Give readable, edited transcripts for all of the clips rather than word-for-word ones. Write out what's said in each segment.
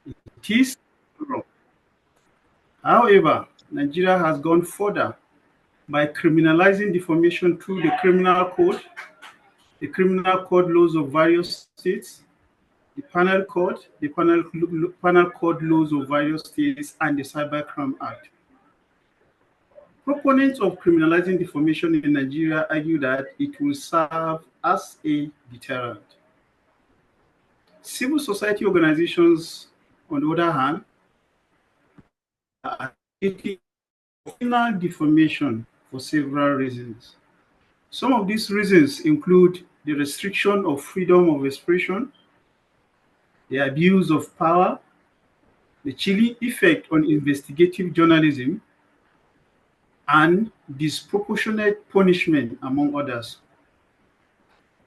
It is wrong. However, Nigeria has gone further by criminalizing defamation through the criminal code laws of various states, the panel code laws of various states, and the Cybercrime Act. Proponents of criminalizing defamation in Nigeria argue that it will serve as a deterrent. Civil society organizations, on the other hand, are advocating criminal defamation for several reasons. Some of these reasons include the restriction of freedom of expression, the abuse of power, the chilling effect on investigative journalism, and disproportionate punishment, among others.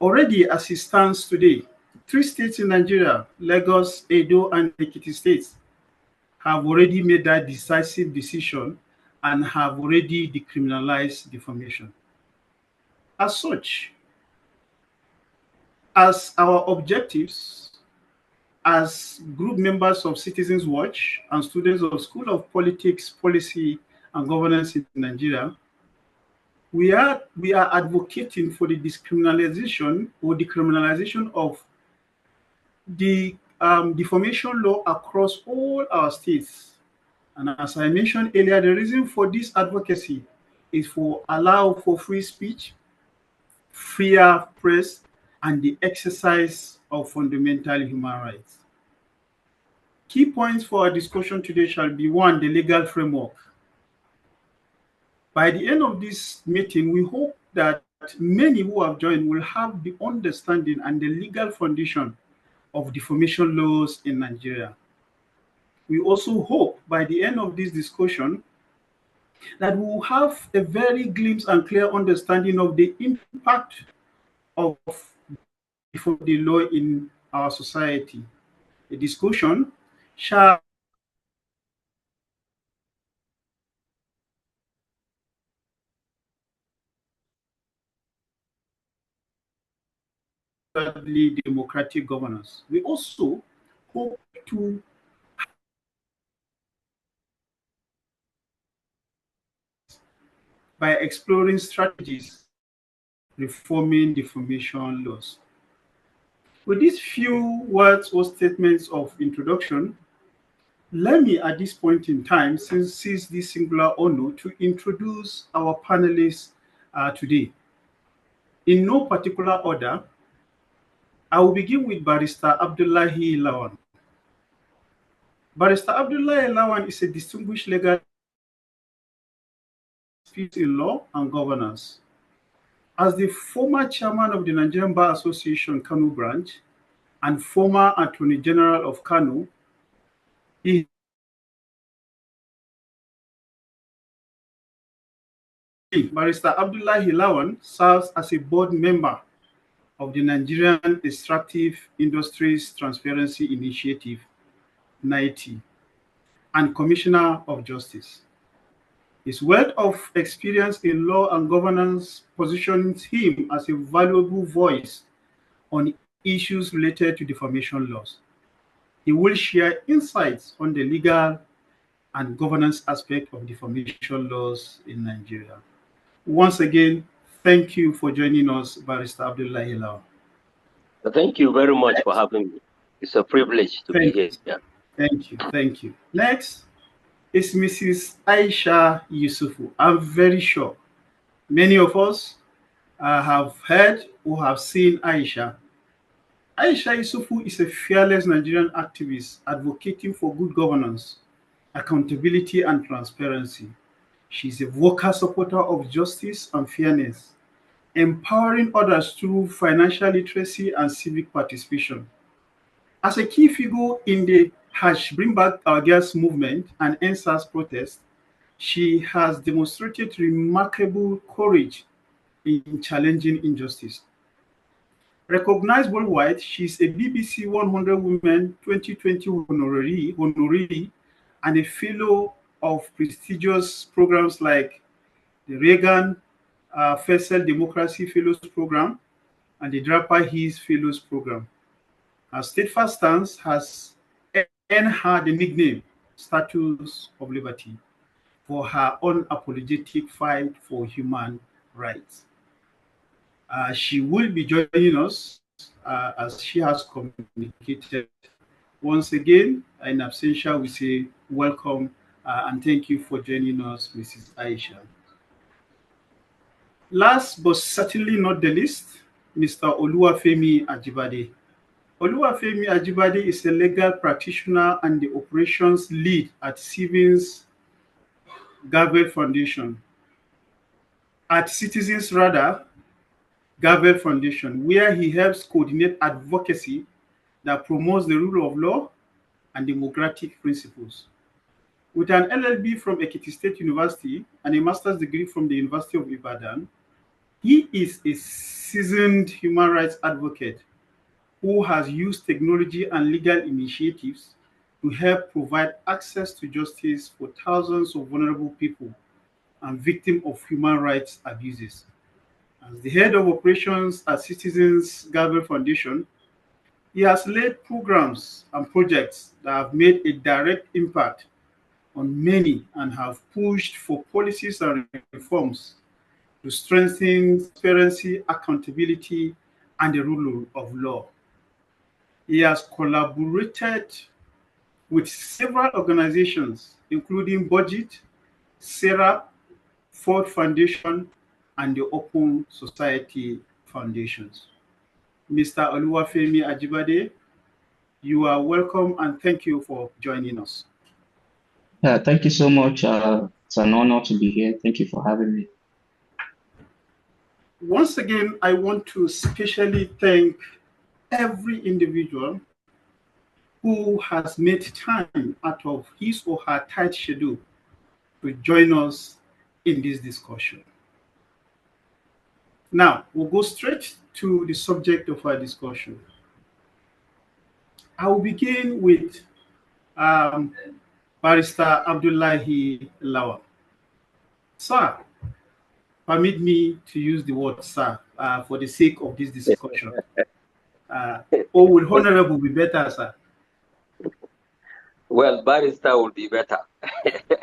Already, as it stands today, 3 states in Nigeria, Lagos, Edo, and Ekiti states, have already made that decisive decision and have already decriminalized defamation. As such, as our objectives as group members of Citizens Watch and students of School of Politics, Policy, and Governance in Nigeria, we are advocating for the decriminalization of the defamation law across all our states. And as I mentioned earlier, the reason for this advocacy is for allow for free speech, freer press, and the exercise of fundamental human rights. Key points for our discussion today shall be: 1, the legal framework. By the end of this meeting, we hope that many who have joined will have the understanding and the legal foundation of defamation laws in Nigeria. We also hope by the end of this discussion that we will have a very glimpse and clear understanding of the impact of the law in our society. The discussion shall democratic governance. We also hope to by exploring strategies reforming defamation laws. With these few words or statements of introduction, let me at this point in time seize this singular honor to introduce our panelists today. In no particular order, I will begin with Barrister Abdullahi Lawan. Barrister Abdullahi Lawan is a distinguished legal expert in law and governance. As the former chairman of the Nigerian Bar Association, Kano Branch, and former Attorney General of Kano, Barrister Abdullahi Lawan serves as a board member of the Nigerian Extractive Industries Transparency Initiative, NEITI, and Commissioner of Justice. His wealth of experience in law and governance positions him as a valuable voice on issues related to defamation laws. He will share insights on the legal and governance aspect of defamation laws in Nigeria. Once again, thank you for joining us, Barrister Abdullahi Lawan. Thank you very much for having me. It's a privilege to be here. Yeah. Thank you. Next is Mrs. Aisha Yusufu. I'm very sure many of us have heard or have seen Aisha. Aisha Yusufu is a fearless Nigerian activist advocating for good governance, accountability, and transparency. She's a vocal supporter of justice and fairness, empowering others through financial literacy and civic participation. As a key figure in the Bring Back Our Girls movement and NSAS protest, she has demonstrated remarkable courage in challenging injustice. Recognized worldwide, she is a BBC 100 Women 2020 honoree and a fellow of prestigious programs like the Reagan Faisal Democracy Fellows Program and the Draper Hills Fellows Program. Her steadfast stance has earned her the nickname Status of Liberty for her unapologetic fight for human rights. She will be joining us as she has communicated. Once again, in absentia, we say welcome and thank you for joining us, Mrs. Aisha. Last but certainly not the least, Mr. Oluwafemi Ajibade. Oluwafemi Ajibade is a legal practitioner and the operations lead at Citizens Foundation, Gavel Foundation, where he helps coordinate advocacy that promotes the rule of law and democratic principles. With an LLB from Ekiti State University and a master's degree from the University of Ibadan, he is a seasoned human rights advocate who has used technology and legal initiatives to help provide access to justice for thousands of vulnerable people and victims of human rights abuses. As the head of operations at Citizens Gavel Foundation, he has led programs and projects that have made a direct impact on many and have pushed for policies and reforms to strengthen transparency, accountability, and the rule of law. He has collaborated with several organizations, including Budget, SERAP, Ford Foundation, and the Open Society Foundations. Mr. Oluwafemi Ajibade, you are welcome and thank you for joining us. Thank you so much. It's an honor to be here. Thank you for having me. Once again, I want to specially thank every individual who has made time out of his or her tight schedule to join us in this discussion. Now, we'll go straight to the subject of our discussion. I will begin with Barrister Abdullahi Lawan. Sir, permit me to use the word sir for the sake of this discussion. Or would honorable be better, sir? Well, barrister would be better.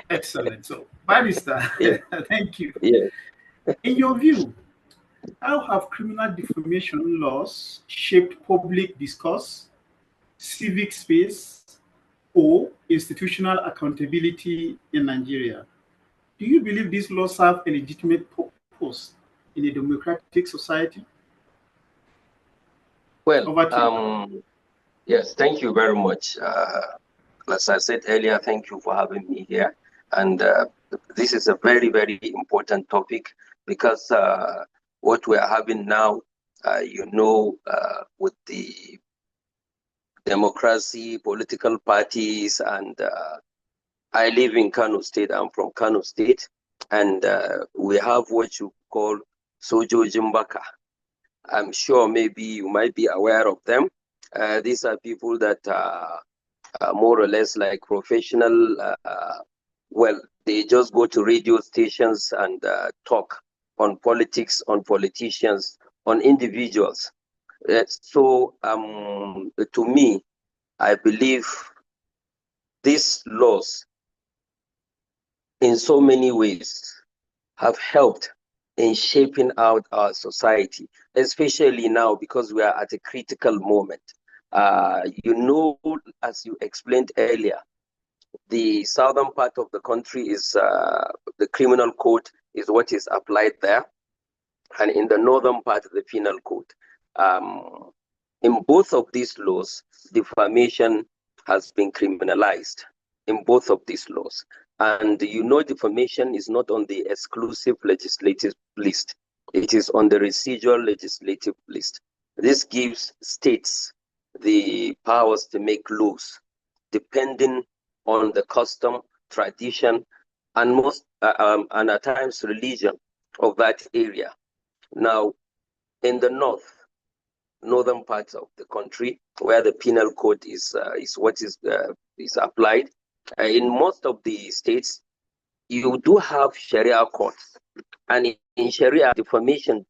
Excellent. So, barrister, yes. Thank you. Yes. In your view, how have criminal defamation laws shaped public discourse, civic space, or institutional accountability in Nigeria? Do you believe these laws serve a legitimate purpose in a democratic society? Well, yes, thank you very much. As I said earlier, thank you for having me here. And this is a very, very important topic because what we are having now, with the democracy, political parties, and I live in Kano State. I'm from Kano State. And we have what you call Sojo Jimbaka. I'm sure maybe you might be aware of them. These are people that are more or less like professional. Well, they just go to radio stations and talk on politics, on politicians, on individuals. So to me, I believe these laws in so many ways have helped in shaping out our society, especially now because we are at a critical moment. As you explained earlier, the southern part of the country is the criminal code is what is applied there, and in the northern part of the penal code. In both of these laws, defamation has been criminalized in both of these laws. And defamation is not on the exclusive legislative list. It is on the residual legislative list. This gives states the powers to make laws depending on the custom, tradition, and and at times religion of that area. Now, in the northern parts of the country, where the penal code is what is applied, in most of the states, you do have Sharia courts, and in Sharia, defamation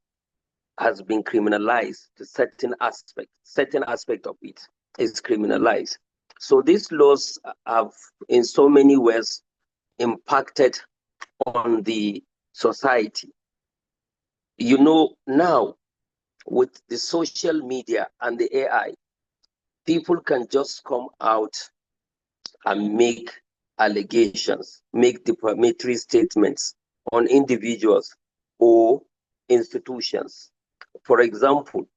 has been criminalized to certain aspect of it is criminalized. So these laws have in so many ways impacted on the society. You know, now with the social media and the AI, people can just come out and make allegations, make defamatory statements on individuals or institutions. For example,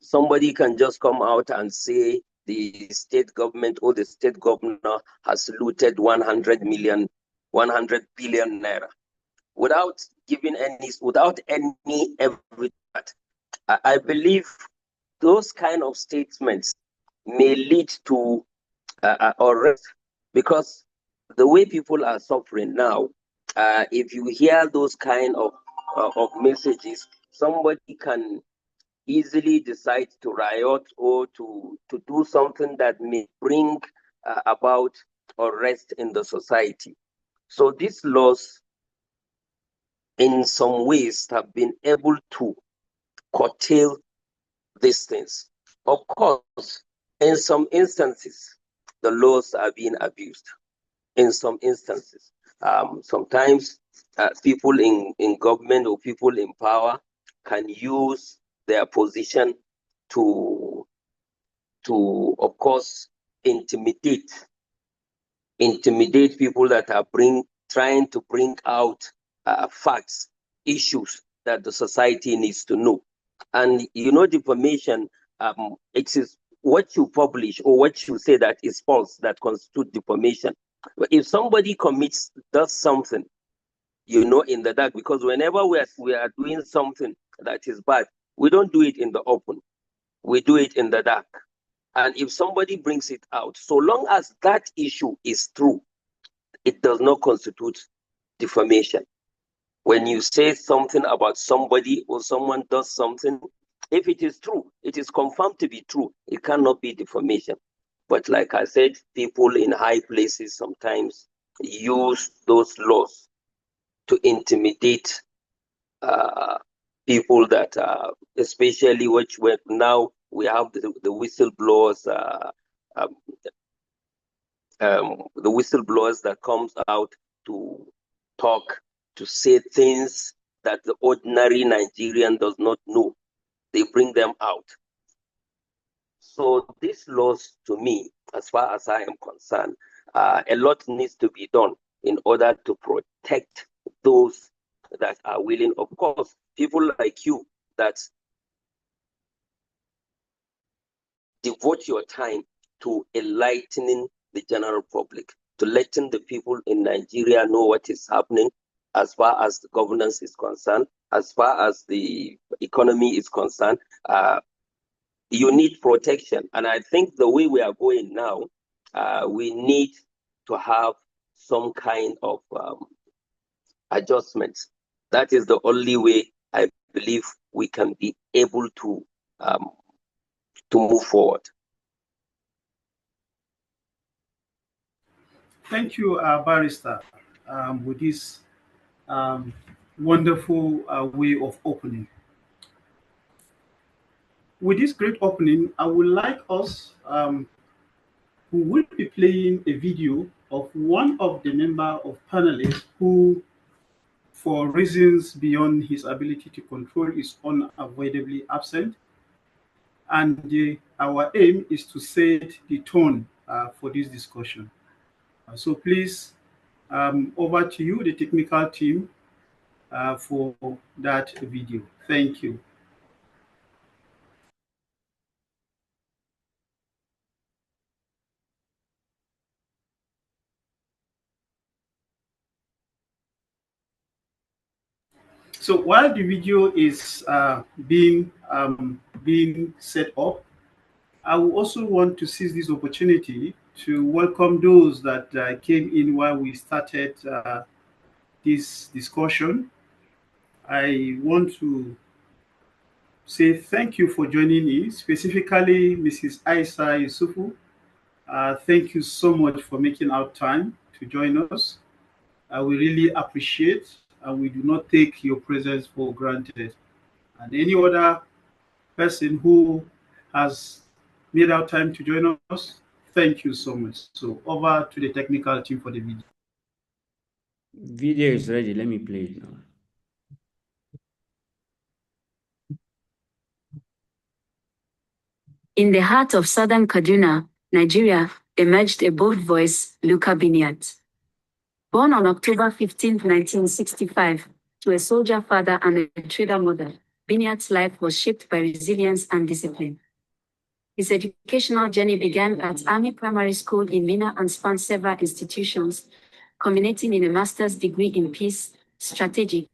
somebody can just come out and say the state government or the state governor has looted 100 billion naira without without any evidence. I believe those kind of statements may lead to arrest, because the way people are suffering now, if you hear those kind of messages, somebody can easily decide to riot or to do something that may bring about arrest in the society. So these laws, in some ways, have been able to curtail these things. Of course, in some instances, the laws are being abused. In some instances, sometimes people in government or people in power can use their position to of course, intimidate people that are trying to bring out facts, issues that the society needs to know. And you know, defamation, it is what you publish or what you say that is false that constitute defamation. But if somebody does something, you know, in the dark, because whenever we are doing something that is bad, we don't do it in the open. We do it in the dark. And if somebody brings it out, so long as that issue is true, it does not constitute defamation. When you say something about somebody or someone does something, if it is true, it is confirmed to be true, it cannot be defamation. But like I said, people in high places sometimes use those laws to intimidate people that, especially which now we have the whistleblowers, the whistleblowers that comes out to talk, to say things that the ordinary Nigerian does not know. They bring them out. So these laws, to me, as far as I am concerned, a lot needs to be done in order to protect those that are willing. Of course, people like you that devote your time to enlightening the general public, to letting the people in Nigeria know what is happening as far as the governance is concerned, as far as the economy is concerned. You need protection. And I think the way we are going now, we need to have some kind of adjustments. That is the only way I believe we can be able to move forward. Thank you, Barrister, with this wonderful way of opening. With this great opening, I would like us, who will be playing a video of one of the member of panelists who, for reasons beyond his ability to control, is unavoidably absent. And our aim is to set the tone for this discussion. So please, over to you, the technical team, for that video. Thank you. So while the video is being set up, I will also want to seize this opportunity to welcome those that came in while we started this discussion. I want to say thank you for joining me, specifically Mrs. Aisha Yusufu. Thank you so much for making out time to join us. We really appreciate, and we do not take your presence for granted. And any other person who has made out time to join us, Thank you so much. So over to the technical team for the video. Video is ready. Let me play it now. In the heart of southern Kaduna, Nigeria, emerged a bold voice, Luka Binyat. Born on October 15, 1965, to a soldier father and a trader mother, Binyat's life was shaped by resilience and discipline. His educational journey began at Army Primary School in Minna and spanned several institutions, culminating in a master's degree in peace, strategic,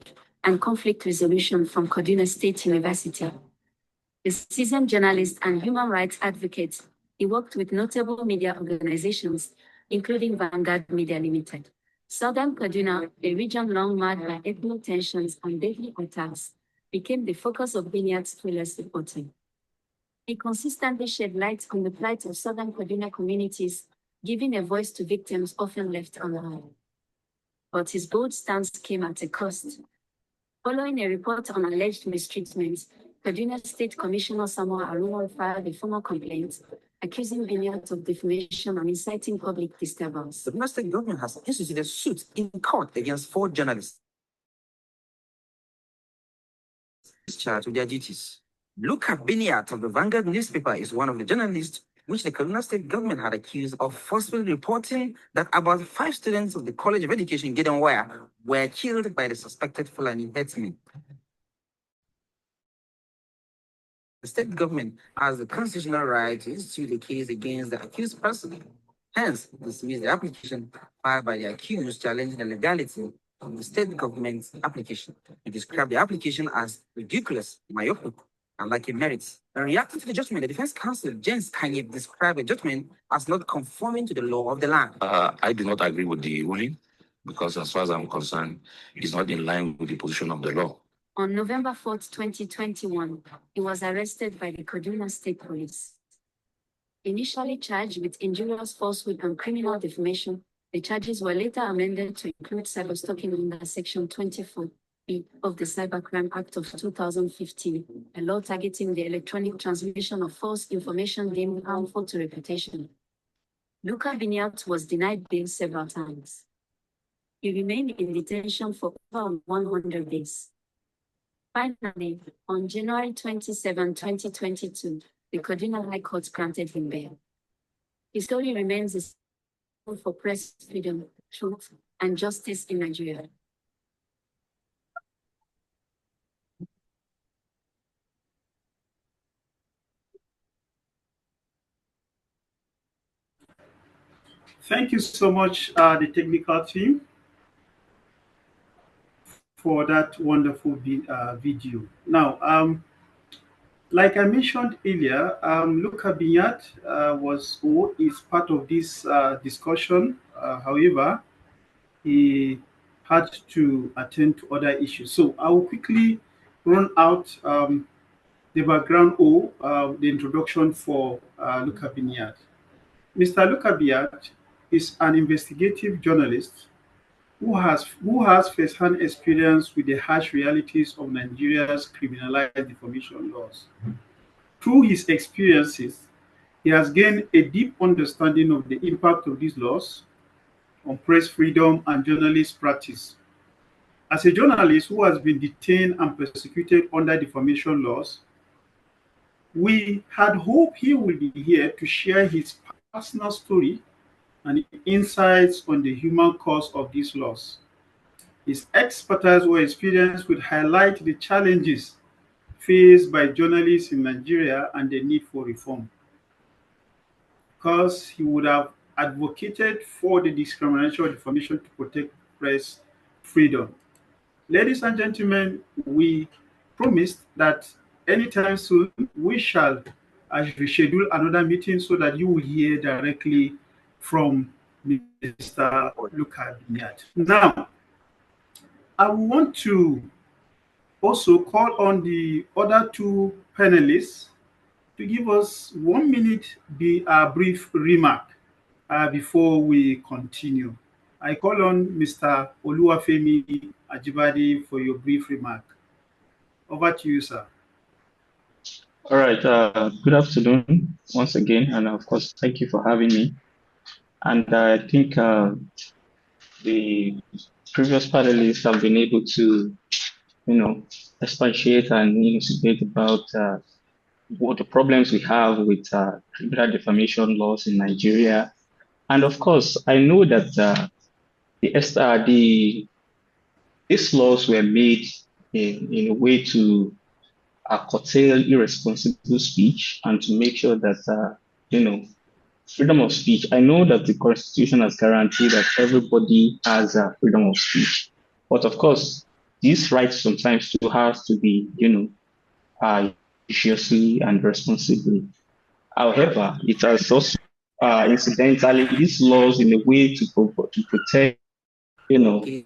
and conflict resolution from Kaduna State University. A seasoned journalist and human rights advocate, he worked with notable media organizations, including Vanguard Media Limited. Southern Kaduna, a region long marred by ethnic tensions and deadly attacks, became the focus of Binyat's fearless reporting. He consistently shed light on the plight of Southern Kaduna communities, giving a voice to victims often left unheard. But his bold stance came at a cost. Following a report on alleged mistreatment, Kaduna State Commissioner Samuel Aruma filed a formal complaint accusing Binyat of defamation and inciting public disturbance. The Kaduna State government has instituted a suit in court against 4 journalists charged with their duties. Luka Binyat of the Vanguard newspaper is one of the journalists which the Kaduna State government had accused of forcefully reporting that about 5 students of the College of Education Gideonwaya were killed by the suspected Fulani herdsmen. The state government has the constitutional right to institute a case against the accused person. Hence, dismiss the application filed by the accused challenging the legality of the state government's application. It described the application as ridiculous, myopic, and lacking merits. In reacting to the judgment, the defense counsel, James Kanye, described the judgment as not conforming to the law of the land. I do not agree with the ruling because, as far as I'm concerned, it's not in line with the position of the law. On November 4, 2021, he was arrested by the Kaduna State Police. Initially charged with injurious falsehood and criminal defamation, the charges were later amended to include cyberstalking under Section 24B of the Cybercrime Act of 2015, a law targeting the electronic transmission of false information deemed harmful to reputation. Luka Binyat was denied bail several times. He remained in detention for over 100 days. Finally, on January 27, 2022, the Kaduna High Court granted him bail. His story remains a symbol for press freedom, truth, and justice in Nigeria. Thank you so much, the technical team, for that wonderful video. Now, like I mentioned earlier, Luka Binyat is part of this discussion. However, he had to attend to other issues. So I will quickly run out the background or the introduction for Luka Binyat. Mr. Luka Binyat is an investigative journalist who has first-hand experience with the harsh realities of Nigeria's criminalized defamation laws. Through his experiences, he has gained a deep understanding of the impact of these laws on press freedom and journalist practice. As a journalist who has been detained and persecuted under defamation laws, we had hoped he would be here to share his personal story and insights on the human cost of these laws. His expertise or experience would highlight the challenges faced by journalists in Nigeria and the need for reform, because he would have advocated for the discrimination or defamation to protect press freedom. Ladies and gentlemen, we promised that anytime soon we shall reschedule another meeting so that you will hear directly from Mr. Luka Binyat. Now, I want to also call on the other 2 panelists to give us 1 minute brief remark before we continue. I call on Mr. Oluwafemi Ajibade for your brief remark. Over to you, sir. All right. Good afternoon once again, and of course, thank you for having me. And I think the previous panelists have been able to, expatiate and elucidate about what the problems we have with criminal defamation laws in Nigeria. And of course, I know that these laws were made in a way to curtail irresponsible speech and to make sure that, freedom of speech. I know that the Constitution has guaranteed that everybody has freedom of speech, but of course, these rights sometimes still has to be, judiciously and responsibly. However, it has also incidentally these laws in a way to protect, the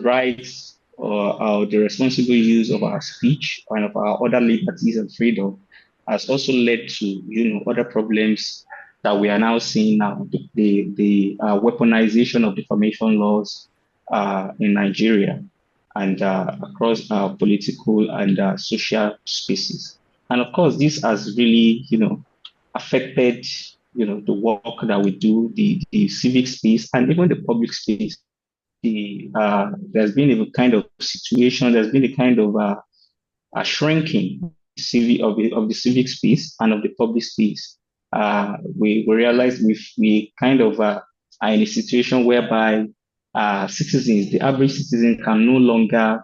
rights or the responsible use of our speech and of our other liberties and freedom has also led to other problems that we are now seeing now, the weaponization of defamation laws in Nigeria and across our political and social spaces. And of course, this has really, affected, the work that we do, the civic space, and even the public space. There's been a kind of situation, there's been a kind of a shrinking of the civic space and of the public space. We realize we kind of are in a situation whereby citizens, the average citizen, can no longer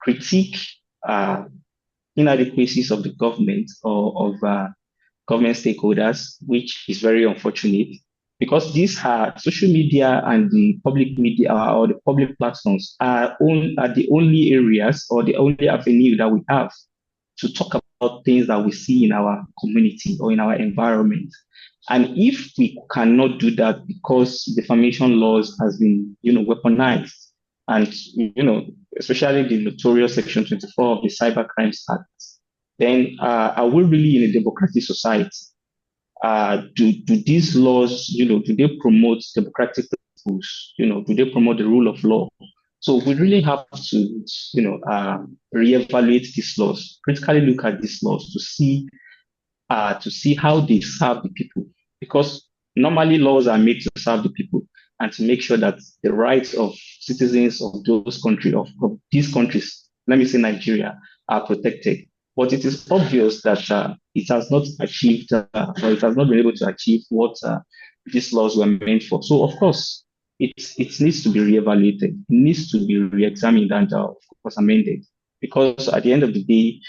critique uh, inadequacies of the government or of government stakeholders, which is very unfortunate because these are social media and the public media or the public platforms are the only areas or the only avenue that we have to talk about things that we see in our community or in our environment. And if we cannot do that because defamation laws has been, weaponized, and especially the notorious Section 24 of the Cybercrimes Act, then are we really in a democratic society? Do these laws, do they promote democratic principles? Do they promote the rule of law? So we really have to, reevaluate these laws, critically look at these laws to see how they serve the people. Because normally laws are made to serve the people and to make sure that the rights of citizens of those countries, of these countries, let me say Nigeria, are protected. But it is obvious that it has not achieved, or it has not been able to achieve what these laws were meant for. So, of course, it needs to be reevaluated. It needs to be re-examined and, of course, amended. Because at the end of the day,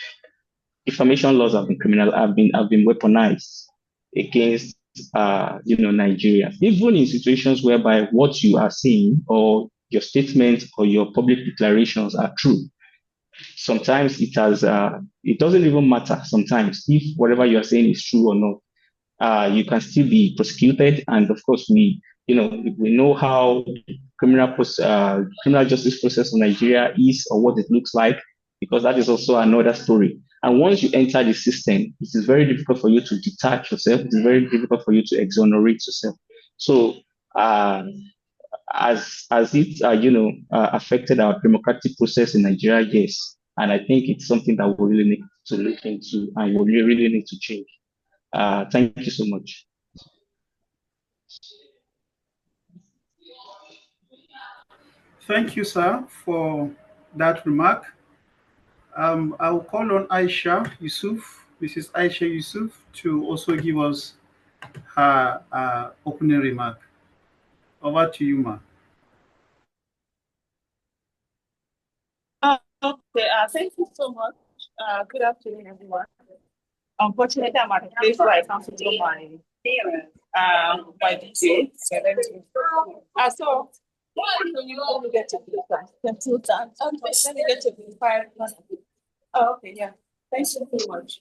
defamation laws have been weaponized against Nigeria. Even in situations whereby what you are saying or your statements or your public declarations are true, sometimes it doesn't even matter sometimes if whatever you are saying is true or not. You can still be prosecuted, and of course we know how criminal justice process in Nigeria is or what it looks like, because that is also another story. And once you enter the system, it is very difficult for you to detach yourself. It is very difficult for you to exonerate yourself. So as it affected our democratic process in Nigeria, yes, and I think it's something that we really need to look into and we really need to change. Thank you so much. Thank you, sir, for that remark. I will call on Aisha Yusuf, Mrs. Aisha Yusuf, to also give us her opening remark. Over to you, ma. Okay, thank you so much. Good afternoon, everyone. Unfortunately, I'm at a place where I can't do my details. So let me get to let me get to the Oh, okay, yeah. Thank you so much.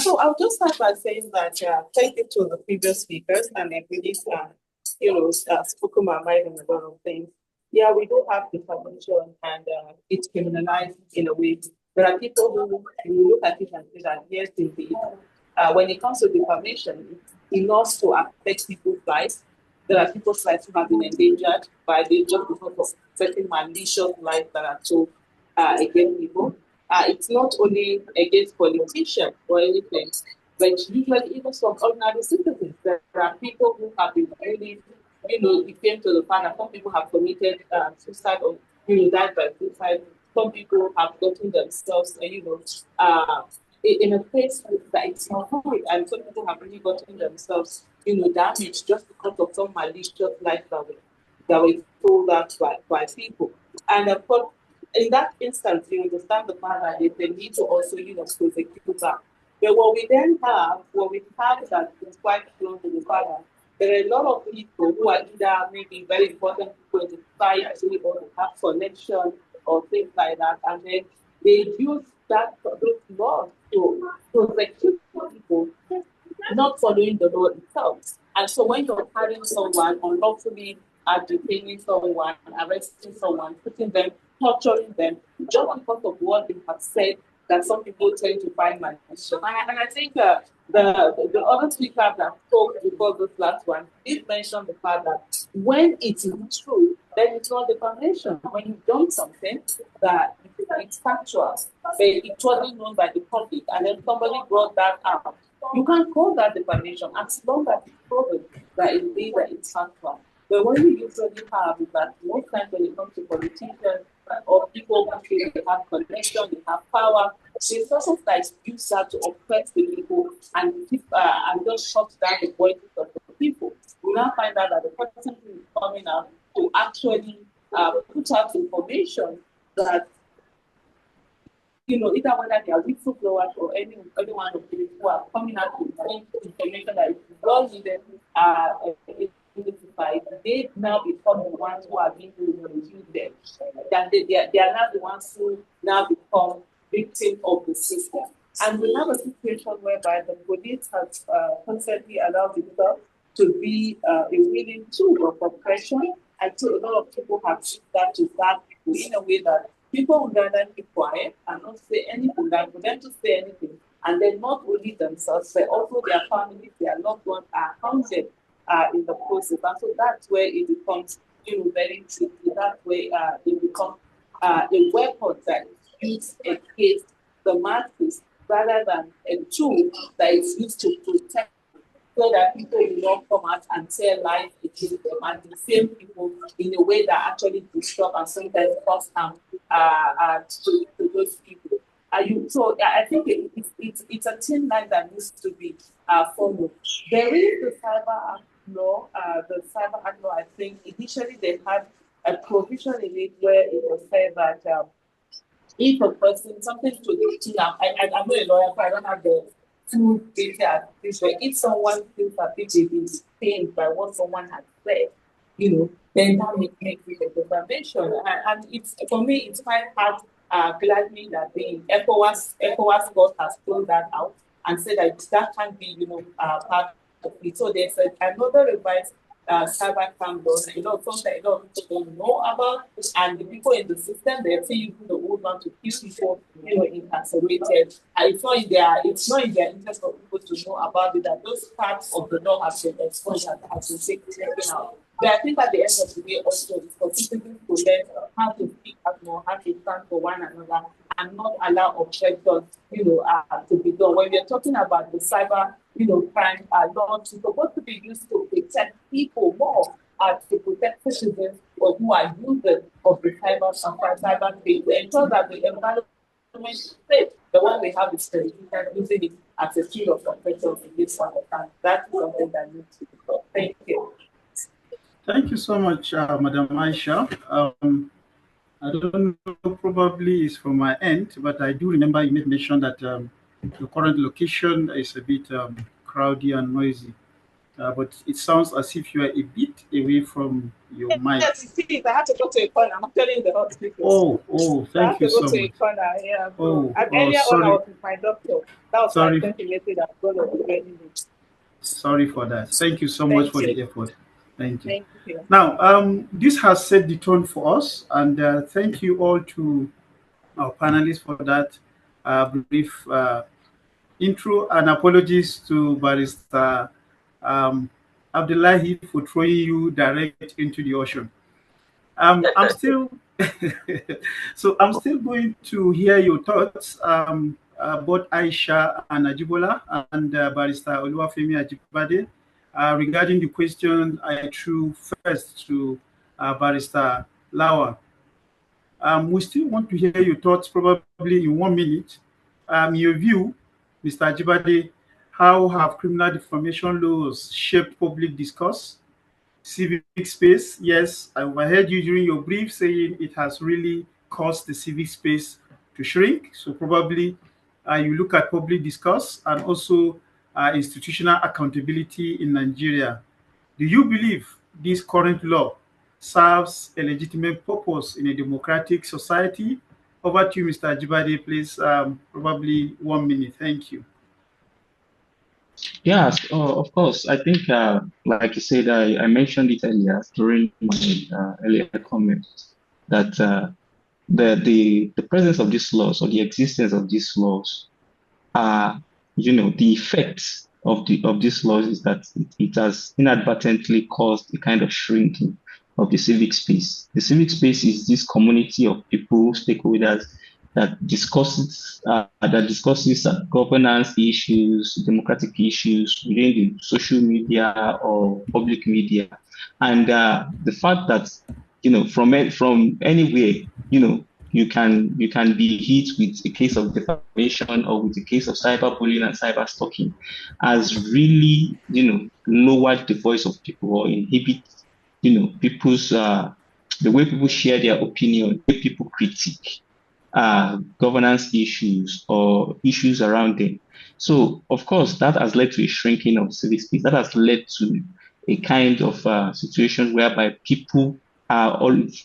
So I'll just start by saying that thank you to the previous speakers, and they really spoken my mind on a lot of things. Yeah, we do have defamation, and it's criminalized in a way. There are people who look at it and say that yes, indeed, when it comes to defamation, enough to affect people's lives. There are people's lives who have been endangered by the just because of certain malicious lies that are told against people. It's not only against politicians or anything, but usually even some ordinary citizens. There are people who have been really, it came to the fact that some people have committed suicide or, died by suicide. Some people have gotten themselves, in a place that it's not good, and some people have really gotten themselves, damaged just because of some malicious lies that were told out by people. And of course, in that instance, you understand the fact that they need to also, prosecute that. But what we have that is quite close to the fact that there are a lot of people who are either maybe very important people in the society or they have connection or things like that, and then they use those laws to prosecute people not following the law itself. And so when you're carrying someone unlawfully detaining someone, arresting someone, putting them, torturing them, just because of what they have said, that some people tend to find malicious. And I think the other speaker that spoke before this last one did mention the fact that when it is true, then it's not defamation. When you've done something that it's factual, but it wasn't known by the public, and then somebody brought that out, you can't call that defamation as long as it's proven that it's factual. But what you usually have is that most times when it comes to politicians or people who feel they have connection, they have power, they also like use that to oppress the people and keep and just shut down the voices of the people. We now find out that the person who is coming out to actually put out information that, either whether they are whistleblowers or anyone of these who are coming out with information that is well needed in the society, they now become the ones who are being used them. They are now the ones who now become victims of the system. And we have a situation whereby the police has constantly allowed itself to be a willing tool of oppression, and so a lot of people have used that to guard people in a way that people would rather be quiet and not say anything, than for them to say anything. And then not only themselves, but also their families, their loved ones are counted in the process. And so that's where it becomes, very tricky. That's where it becomes a weapon that is used against the masses rather than a tool that is used to protect, so that people will not come out and tell lies against them, and the same people in a way that actually disrupt and sometimes cause harm to those people. So I think it's a thin line that needs to be followed. There is the Cyber Act law. The Cyber Act law, I think initially they had a provision in it where it was said that if a person, something to the I'm not a lawyer, so I don't have the full data. If someone feels that they've been pained by what someone has said, then that makes it a defamation. And it's, for me, it's quite hard gladly that the ECOWAS court has thrown that out and said that can be, part of it. So there's another revised cybercrime laws. Something a lot of people don't know about, and the people in the system, they're still using the old one to keep people, incarcerated. And it's not in their interest for people to know about it, that those parts of the law have been exposed and have been taken out. But I think at the end of the day, also, it's for citizens to learn how to speak out more, how to stand for one another, and not allow objections, to be done. When we're talking about the cyber, crime law, it's supposed to be used to protect people more, to protect citizens or who are users of the cyber space, to ensure that the environment is safe. The one we have is using it as a shield of protection in this one of time. That's something that needs to be done. Thank you. Thank you so much, Madam Aisha. I don't know, probably it's from my end, but I do remember you made mention that the current location is a bit crowded and noisy. But it sounds as if you are a bit away from your mic. Yes, see, I had to go to a corner. I'm actually in the hospital. Thank you so much. I had to go to a corner, yeah. sorry. Earlier on, I was with my doctor. That was sorry. like 20 minutes that I'm going to be. Sorry for that. Thank you so much for the effort. Thank you. Thank you. Now, this has set the tone for us, and thank you all to our panelists for that brief intro, and apologies to Barrister Abdullahi for throwing you direct into the ocean. I'm still so I'm still going to hear your thoughts, both Aisha and Ajibola and Barrister Oluwafemi Ajibade, regarding the question I threw first to Barrister Lawan. We still want to hear your thoughts, probably in 1 minute. Your view, Mr. Ajibade, how have criminal defamation laws shaped public discourse? Civic space, yes, I overheard you during your brief saying it has really caused the civic space to shrink. So probably you look at public discourse and also institutional accountability in Nigeria. Do you believe this current law serves a legitimate purpose in a democratic society? Over to you, Mr. Ajibade, please. Probably 1 minute. Thank you. Yes, of course. I think, like you said, I mentioned it earlier during my earlier comment that the presence of these laws or the existence of these laws are, the effects of these laws is that it has inadvertently caused a kind of shrinking of the civic space. The civic space is this community of people, stakeholders that discusses governance issues, democratic issues within the social media or public media, and the fact that from anywhere, you can be hit with a case of defamation or with a case of cyberbullying and cyber stalking has really lowered the voice of people or inhibit people's the way people share their opinion, the way people critique governance issues or issues around them. So, of course, that has led to a shrinking of civic space. That has led to a kind of situation whereby people are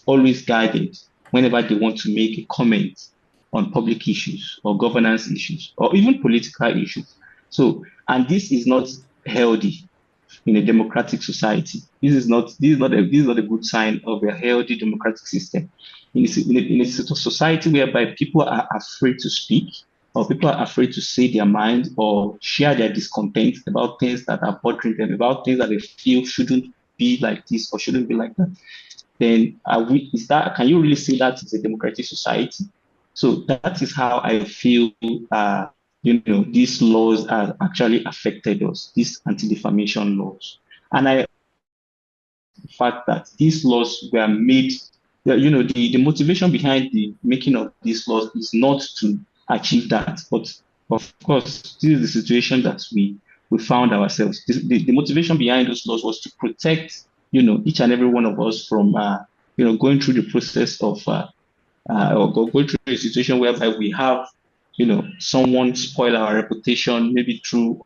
always guided whenever they want to make a comment on public issues or governance issues or even political issues. So, and this is not healthy in a democratic society. This is not a good sign of a healthy democratic system. In a society whereby people are afraid to speak, or people are afraid to say their mind or share their discontent about things that are bothering them, about things that they feel shouldn't be like this or shouldn't be like that, then can you really say that it's a democratic society? So that is how I feel these laws have actually affected us, these anti-defamation laws. And the fact that these laws were made, the motivation behind the making of these laws is not to achieve that. But of course, this is the situation that we found ourselves. The motivation behind those laws was to protect, each and every one of us from, going through the process of, or going through a situation whereby we have someone spoil our reputation, maybe through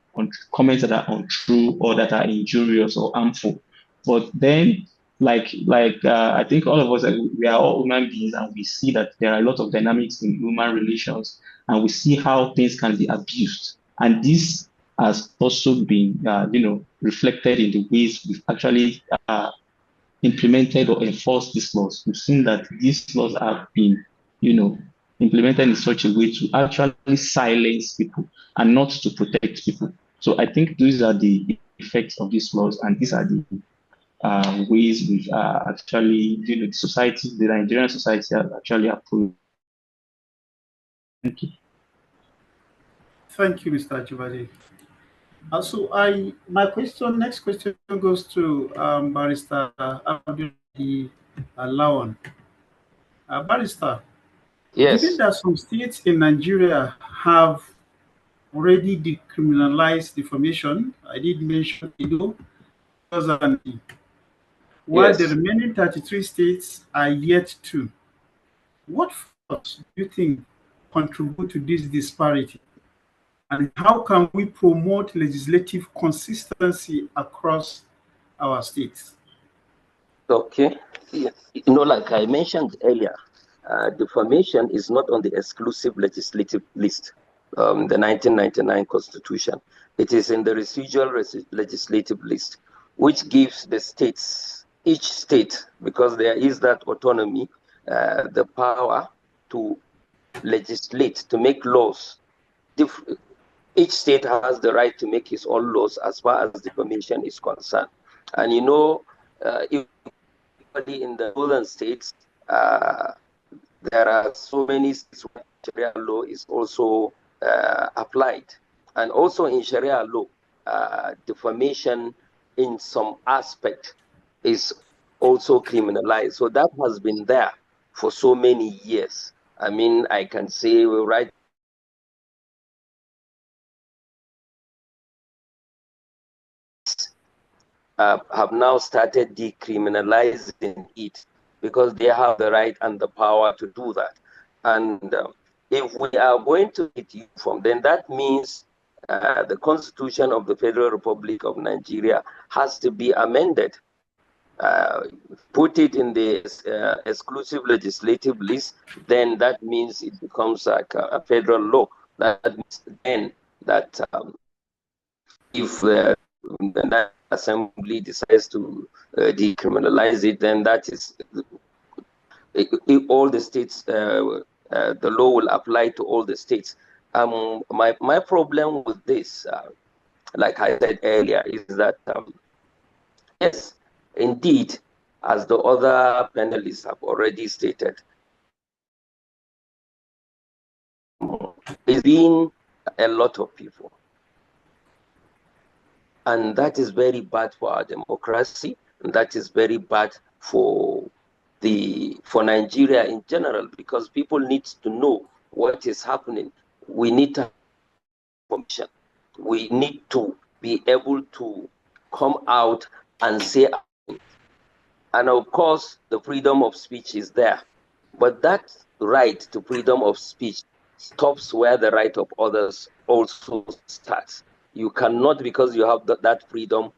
comments that are untrue or that are injurious or harmful. But then, I think all of us, we are all human beings, and we see that there are a lot of dynamics in human relations, and we see how things can be abused. And this has also been, reflected in the ways we've actually implemented or enforced these laws. We've seen that these laws have been, implemented in such a way to actually silence people and not to protect people. So I think these are the effects of these laws, and these are the ways we've actually, the Nigerian society has actually approved. Thank you. Thank you, Mr. Ajibade. Also, next question goes to Barrister Abdullahi Lawan. Barrister, Yes. given that some states in Nigeria have already decriminalized defamation, I did mention Edo, while Yes. the remaining 33 states are yet to. What factors do you think contribute to this disparity? And how can we promote legislative consistency across our states? Okay. Like I mentioned earlier, defamation is not on the exclusive legislative list, the 1999 Constitution. It is in the residual legislative list, which gives the states, each state, because there is that autonomy, the power to legislate, to make laws. Each state has the right to make its own laws as far as defamation is concerned. And if in the northern states, there are so many states where Sharia law is also applied. And also in Sharia law, defamation in some aspect is also criminalized. So that has been there for so many years. I mean, I can say right have now started decriminalizing it because they have the right and the power to do that. And if we are going to get uniform, then that means the Constitution of the Federal Republic of Nigeria has to be amended. Put it in the exclusive legislative list, then that means it becomes like a federal law. That means then that if the Assembly decides to decriminalize it, then that is all the states. The law will apply to all the states. My problem with this, like I said earlier, is that yes, indeed, as the other panelists have already stated, it's been a lot of people. And that is very bad for our democracy, and that is very bad for Nigeria in general, because people need to know what is happening. We need to have information. We need to be able to come out and say, and of course, the freedom of speech is there. But that right to freedom of speech stops where the right of others also starts. You cannot, because you have that freedom,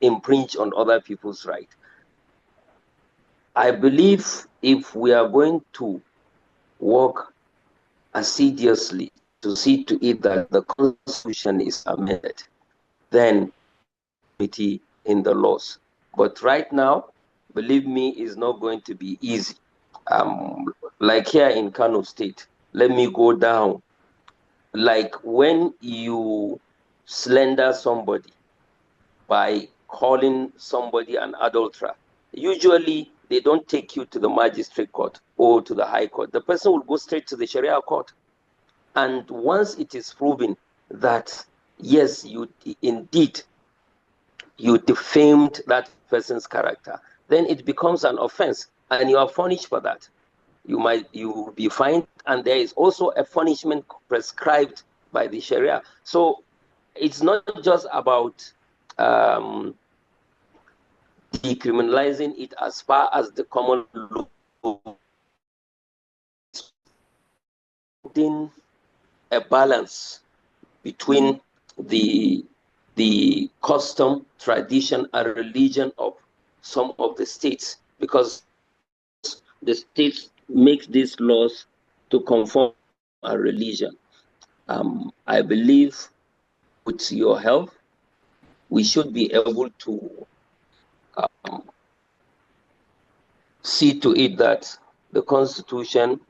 infringe on other people's right. I believe if we are going to work assiduously to see to it that the Constitution is amended, then it in the laws. But right now, believe me, it's not going to be easy. Like here in Kano State, let me go down. Like when you slander somebody by calling somebody an adulterer, usually they don't take you to the magistrate court or to the high court. The person will go straight to the Sharia court. And once it is proven that, yes, you indeed, you defamed that person's character, then it becomes an offense and you are punished for that. You will be fined, and there is also a punishment prescribed by the Sharia. So it's not just about decriminalizing it as far as the common law, putting a balance between the custom, tradition, and religion of some of the states, because the states make these laws to conform a religion. I believe with your help, we should be able to see to it that the Constitution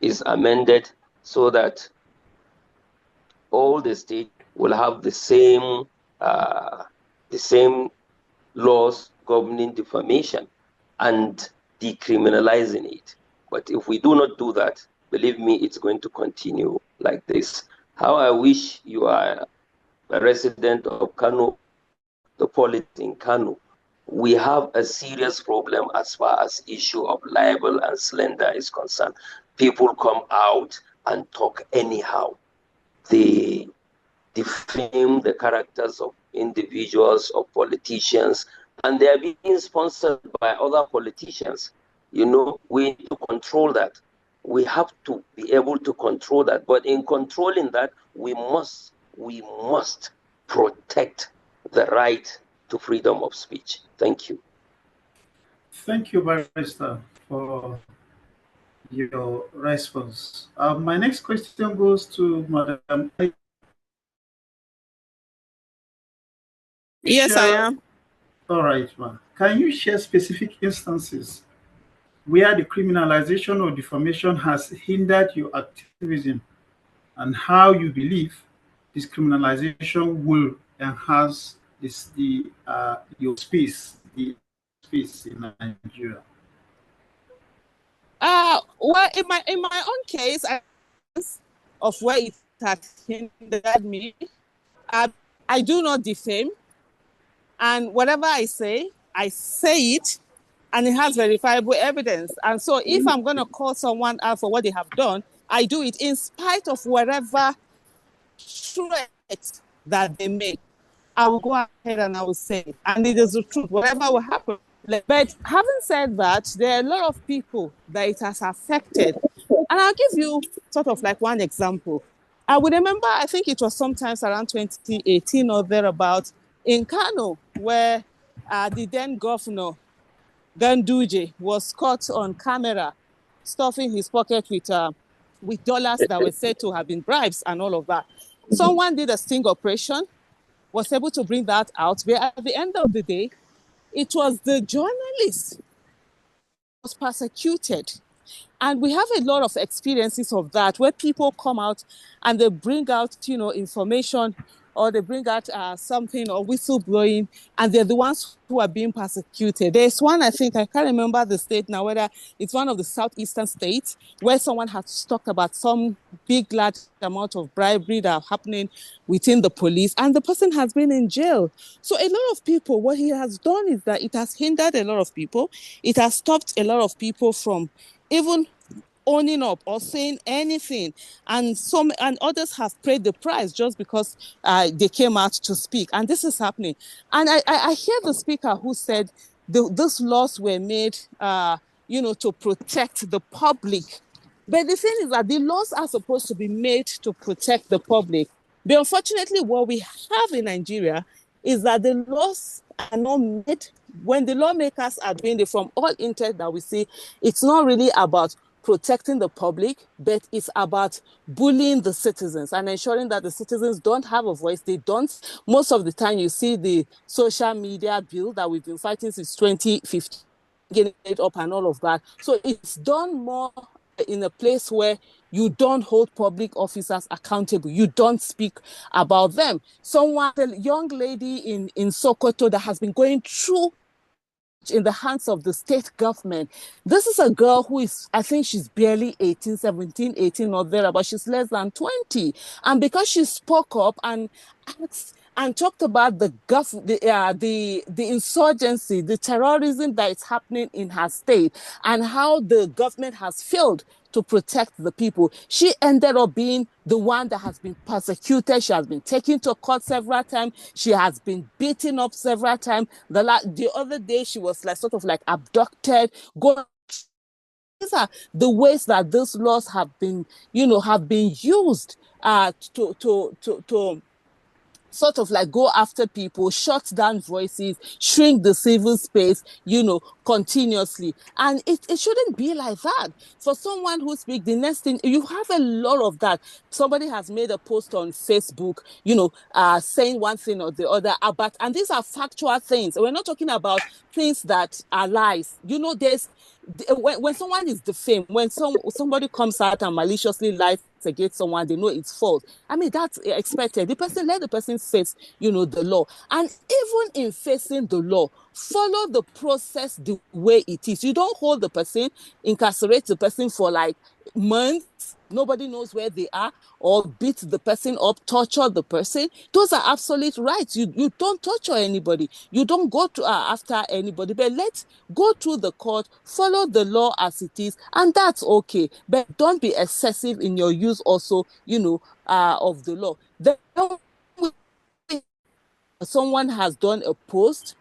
is amended so that all the states will have the same laws governing defamation and decriminalizing it. But if we do not do that, believe me, it's going to continue like this. How I wish you are a resident of Kano, the politics in Kano. We have a serious problem as far as issue of libel and slander is concerned. People come out and talk anyhow. They defame the characters of individuals, of politicians, and they are being sponsored by other politicians. You know, we need to control that. We have to be able to control that. But in controlling that, we must protect the right to freedom of speech. Thank you. Thank you, Barrister, for your response. My next question goes to Madam. Yes, I am. All right, ma'am. Can you share specific instances where the criminalization of defamation has hindered your activism, and how you believe this criminalization will enhance your space, the face in Nigeria? Well, in my own case, of where it has hindered me, I do not defame, and whatever I say it, and it has verifiable evidence. And so, if I'm going to call someone out for what they have done, I do it in spite of whatever threat that they make. I will go ahead and I will say it. And it is the truth, whatever will happen. But having said that, there are a lot of people that it has affected. And I'll give you sort of like one example. I would remember, I think it was sometimes around 2018 or thereabout, in Kano, where the then governor, Ganduje, was caught on camera stuffing his pocket with dollars that were said to have been bribes and all of that. Someone did a sting operation, was able to bring that out, but at the end of the day, it was the journalist who was persecuted. And we have a lot of experiences of that, where people come out and they bring out, information, or they bring out something or whistleblowing, and they're the ones who are being persecuted. There's one, I think, I can't remember the state now, whether it's one of the southeastern states, where someone has talked about some big, large amount of bribery that are happening within the police, and the person has been in jail. So a lot of people, what he has done is that it has hindered a lot of people. It has stopped a lot of people from even owning up or saying anything, and others have paid the price just because they came out to speak. And this is happening. And I hear the speaker who said those laws were made to protect the public. But the thing is that the laws are supposed to be made to protect the public. But unfortunately, what we have in Nigeria is that the laws are not made when the lawmakers are doing it. From all intent that we see, it's not really about protecting the public, but it's about bullying the citizens and ensuring that the citizens don't have a voice. They don't. Most of the time, you see the social media bill that we've been fighting since 2015, getting it up and all of that. So it's done more in a place where you don't hold public officers accountable. You don't speak about them. A young lady in Sokoto that has been going through in the hands of the state government. This is a girl who is, I think she's barely 17, 18 or there, but she's less than 20. And because she spoke up and asked and talked about the insurgency, the terrorism that is happening in her state, and how the government has failed to protect the people, she ended up being the one that has been persecuted. She has been taken to court several times. She has been beaten up several times. The other day, she was sort of abducted. These are the ways that these laws have been used to sort of go after people, shut down voices, shrink the civil space, continuously. And it shouldn't be like that. For someone who speaks, the next thing, you have a lot of that. Somebody has made a post on Facebook, saying one thing or the other about, and these are factual things. We're not talking about things that are lies. When someone is defamed, when somebody comes out and maliciously lies against someone, they know it's false. I mean, that's expected. Let the person face, the law. And even in facing the law, follow the process the way it is. You don't hold the person, incarcerate the person for months, nobody knows where they are, or beat the person up, torture the person. Those are absolute rights. You don't torture anybody. You don't go to after anybody, but let's go through the court, follow the law as it is, and that's okay. But don't be excessive in your use also, of the law. Then someone has done a post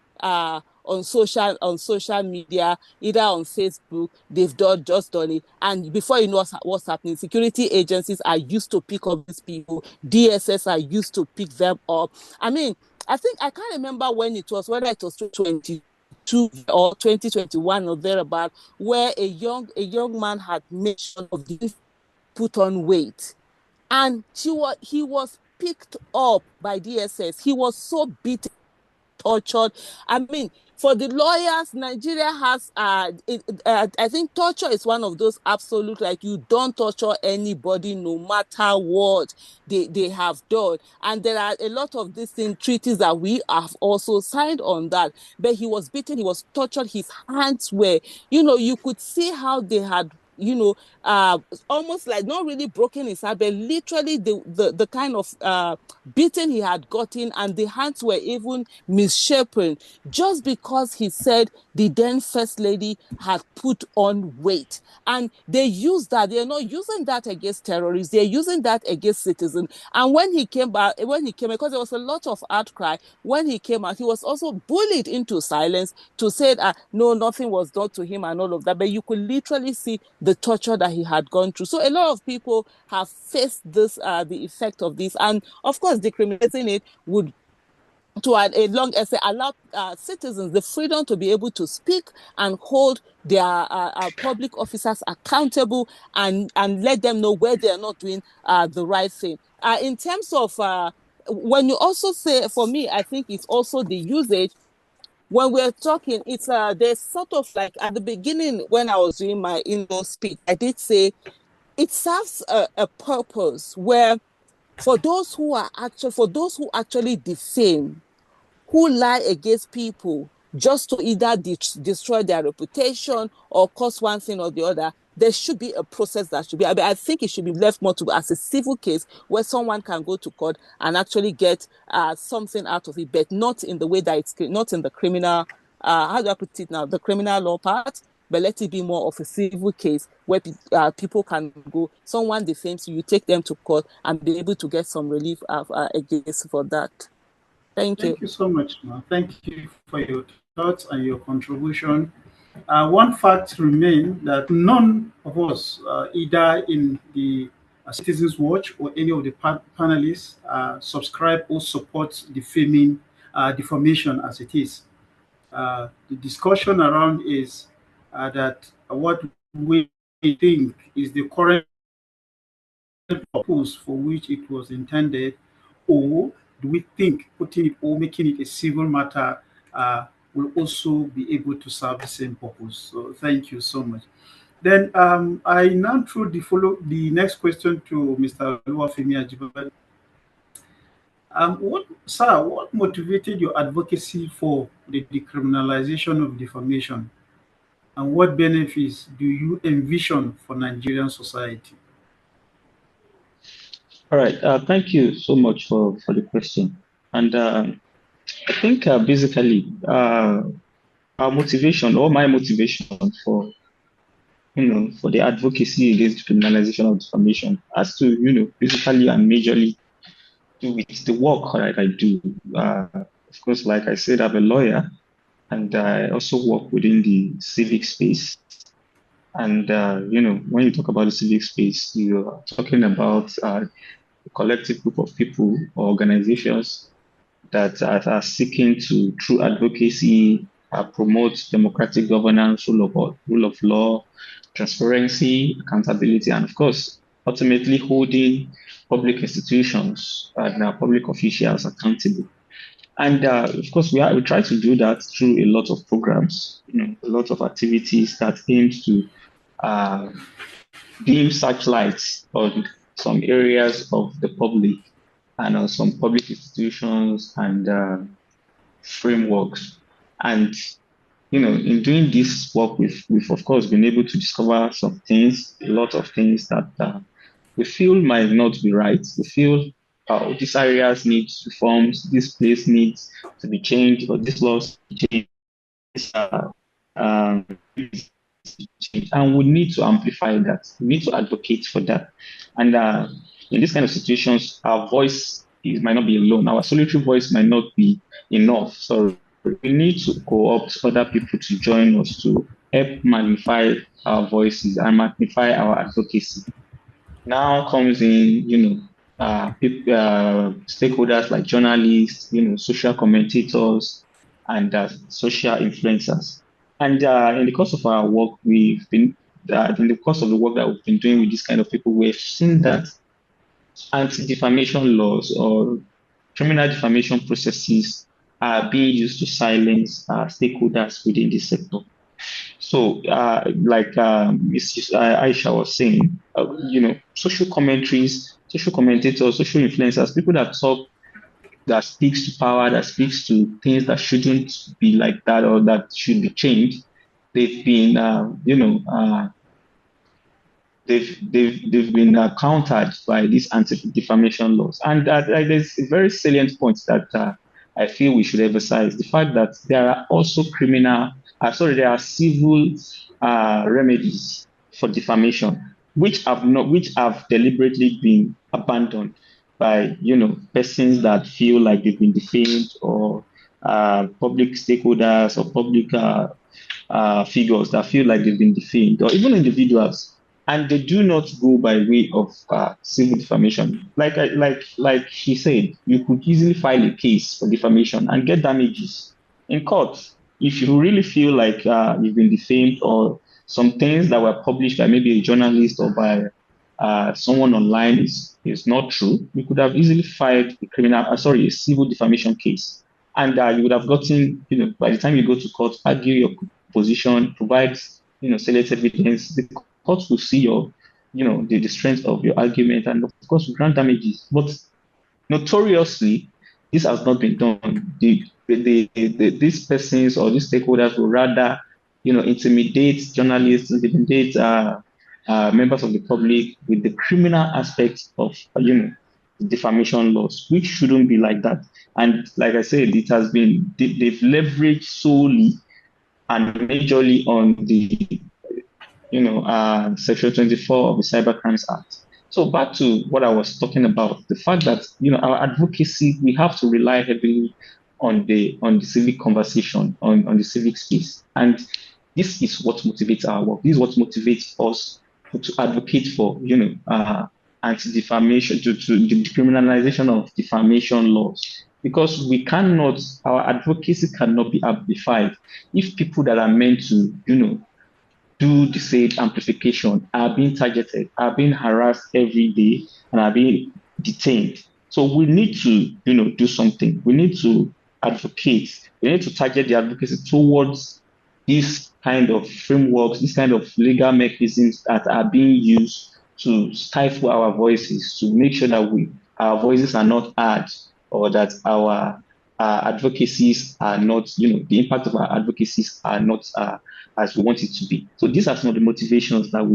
on social media, either on Facebook, they've just done it, and before you know what's happening, security agencies are used to pick up these people, DSS are used to pick them up. I mean, I can't remember when it was, whether it was 2022 or 2021 or thereabout, where a young man had mentioned of the put on weight, and he was picked up by DSS. He was so beaten, tortured. I mean, for the lawyers, Nigeria has, I think torture is one of those absolute, like you don't torture anybody no matter what they have done. And there are a lot of these treaties that we have also signed on that. But he was beaten, he was tortured, his hands were, you could see how they had, almost like not really broken his heart, but literally the kind of beating he had gotten, and the hands were even misshapen, just because he said the then First Lady had put on weight. And they use that. They're not using that against terrorists. They're using that against citizens. And when he came back, because there was a lot of outcry, when he came out, he was also bullied into silence to say that, no, nothing was done to him and all of that. But you could literally see the torture that he had gone through. So a lot of people have faced this, the effect of this. And of course, decriminalizing it would, to a long essay, allow citizens the freedom to be able to speak and hold their public officers accountable, and let them know where they are not doing the right thing. In terms of when you also say, for me, I think it's also the usage. When we're talking, it's there's sort of like at the beginning when I was doing my speech, I did say it serves a purpose where for those who actually defame, who lie against people just to either destroy their reputation or cause one thing or the other, there should be a process that should be, I think it should be left more to as a civil case where someone can go to court and actually get something out of it, but not in the way that it's not in the criminal, how do I put it now, the criminal law part, but let it be more of a civil case where people can go, someone defames you, you take them to court and be able to get some relief against for that. Thank you. Thank you so much, Ma. Thank you for your thoughts and your contribution. One fact remains that none of us, either in the Citizens Watch or any of the panelists, subscribe or support defamation as it is. The discussion around is that what we think is the current purpose for which it was intended, or do we think putting it or making it a civil matter will also be able to serve the same purpose? So thank you so much. Then I now throw the next question to Mr. Oluwafemi Ajibade. What motivated your advocacy for the decriminalization of defamation, and what benefits do you envision for Nigerian society? All right. Thank you so much for the question. And I think basically our motivation, or my motivation for the advocacy against criminalization of defamation has to basically and majorly do with the work that I do. Of course, like I said, I'm a lawyer, and I also work within the civic space. And when you talk about the civic space, you are talking about a collective group of people or organizations that are seeking to, through advocacy, promote democratic governance, rule of law, transparency, accountability, and of course, ultimately holding public institutions and public officials accountable. And of course, we try to do that through a lot of programs, a lot of activities that aims to beam searchlights on some areas of the public and on some public institutions and frameworks. And in doing this work, we've of course been able to discover some things, a lot of things that we feel might not be right. We feel these areas need reforms, this place needs to be changed, or this laws change. And we need to amplify that. We need to advocate for that. And in this kind of situations, our voice might not be alone. Our solitary voice might not be enough. So we need to co-opt other people to join us to help magnify our voices and magnify our advocacy. Now comes in, stakeholders like journalists, social commentators, and social influencers. And in the course of our work, in the course of the work that we've been doing with these kind of people, we've seen that anti-defamation laws or criminal defamation processes are being used to silence stakeholders within the sector. So, like Mrs. Aisha was saying, social commentaries, social commentators, social influencers, people that talk, that speaks to power, that speaks to things that shouldn't be like that or that should be changed, they've been, they've been countered by these anti-defamation laws. And there's a very salient point that I feel we should emphasize: the fact that there are also there are civil remedies for defamation, which have deliberately been abandoned by persons that feel like they've been defamed, or public stakeholders, or public figures that feel like they've been defamed, or even individuals, and they do not go by way of civil defamation. Like she said, you could easily file a case for defamation and get damages in court if you really feel like you've been defamed, or some things that were published by maybe a journalist or by someone online is not true. You could have easily filed a civil defamation case, and you would have gotten, by the time you go to court, argue your position, provide, select evidence. The court will see the strength of your argument, and of course, will grant damages. But notoriously, this has not been done. These persons or these stakeholders will rather, intimidate journalists, intimidate members of the public with the criminal aspects of, defamation laws, which shouldn't be like that. And like I said, they've leveraged solely and majorly on the Section 24 of the Cybercrimes Act. So back to what I was talking about, the fact that our advocacy, we have to rely heavily on the civic conversation, on the civic space, and this is what motivates our work. This is what motivates us to advocate for anti-defamation, to the decriminalization of defamation laws. Because our advocacy cannot be amplified if people that are meant to, do the said amplification are being targeted, are being harassed every day, and are being detained. So we need to, do something. We need to advocate. We need to target the advocacy towards this kind of frameworks, this kind of legal mechanisms that are being used to stifle our voices, to make sure that our voices are not heard, or that our advocacies are not, the impact of our advocacies are not as we want it to be. So these are some of the motivations that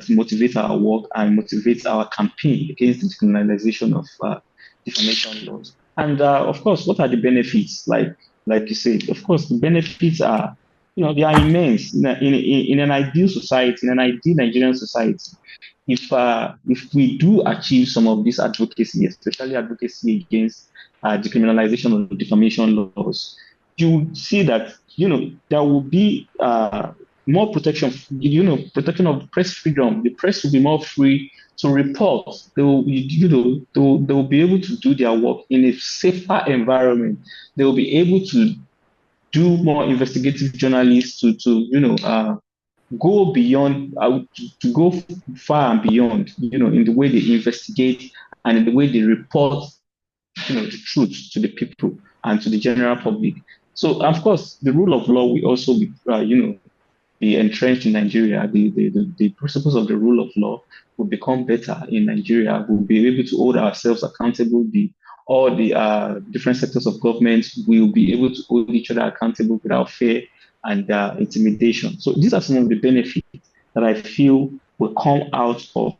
motivate our work and motivate our campaign against the decriminalization of defamation laws. And of course, what are the benefits? Like you said, of course, the benefits are, they are immense. In an ideal society, in an ideal Nigerian society, if we do achieve some of this advocacy, especially advocacy against decriminalization of defamation laws, you will see that there will be more protection, protection of press freedom. The press will be more free to report. They will be able to do their work in a safer environment. They will be able to do more investigative journalists to go beyond, to go far and beyond, in the way they investigate and in the way they report, the truth to the people and to the general public. So, of course, the rule of law will also be entrenched in Nigeria. The principles of the rule of law will become better in Nigeria. We'll be able to hold ourselves accountable. All the different sectors of government will be able to hold each other accountable without fear and intimidation. So these are some of the benefits that I feel will come out of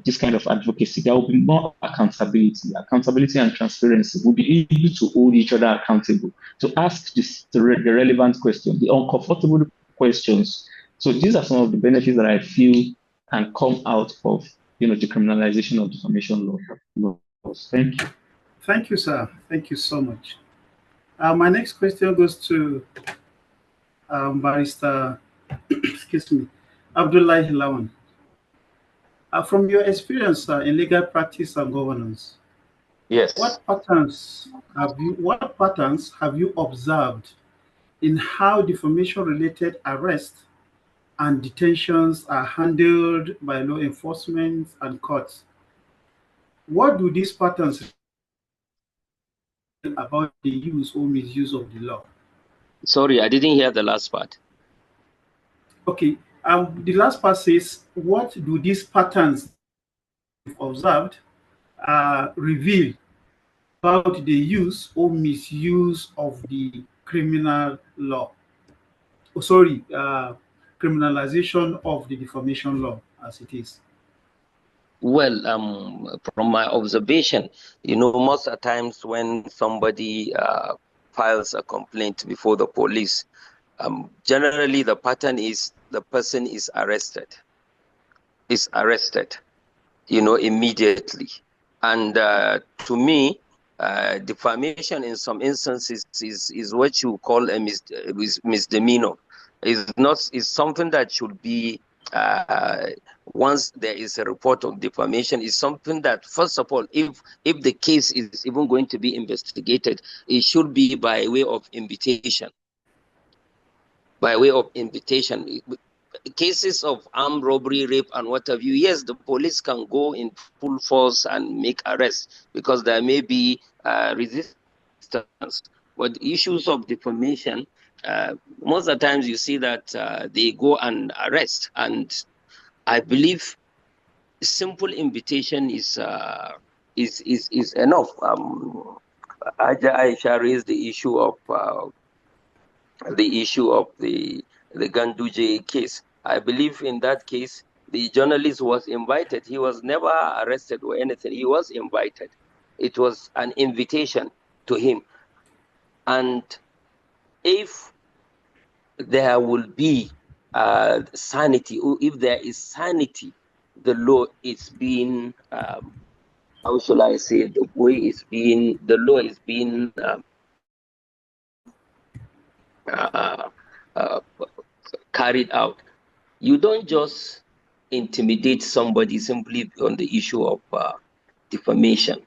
this kind of advocacy. There will be more accountability and transparency. We'll be able to hold each other accountable, to ask the relevant questions, the uncomfortable questions. So these are some of the benefits that I feel can come out of decriminalization of defamation laws. Thank you. Thank you, sir. Thank you so much. My next question goes to Barrister, excuse me, Abdullahi Lawan. From your experience in legal practice and governance, yes, what patterns have you observed in how defamation-related arrests and detentions are handled by law enforcement and courts? What do these patterns about the use or misuse of the law. Sorry, I didn't hear the last part. Okay, the last part says, what do these patterns observed reveal about the use or misuse of the criminal law? Oh, sorry, criminalization of the defamation law as it is. Well, from my observation, most of the times when somebody files a complaint before the police, generally the pattern is the person is arrested, immediately. And to me, defamation in some instances is what you call a misdemeanor. Is something that should be once there is a report of defamation, is something that, first of all, if the case is even going to be investigated, it should be by way of invitation. By way of invitation. Cases of armed robbery, rape, and what have you, yes, the police can go in full force and make arrests because there may be resistance. But issues of defamation, most of the times you see that they go and arrest. And I believe simple invitation is enough. Aisha raised the issue of the Ganduje case. I believe in that case, the journalist was invited. He was never arrested or anything. He was invited. It was an invitation to him. And if there will be sanity, or if there is sanity, the law is being, how shall I say, the law is being carried out. You don't just intimidate somebody simply on the issue of defamation.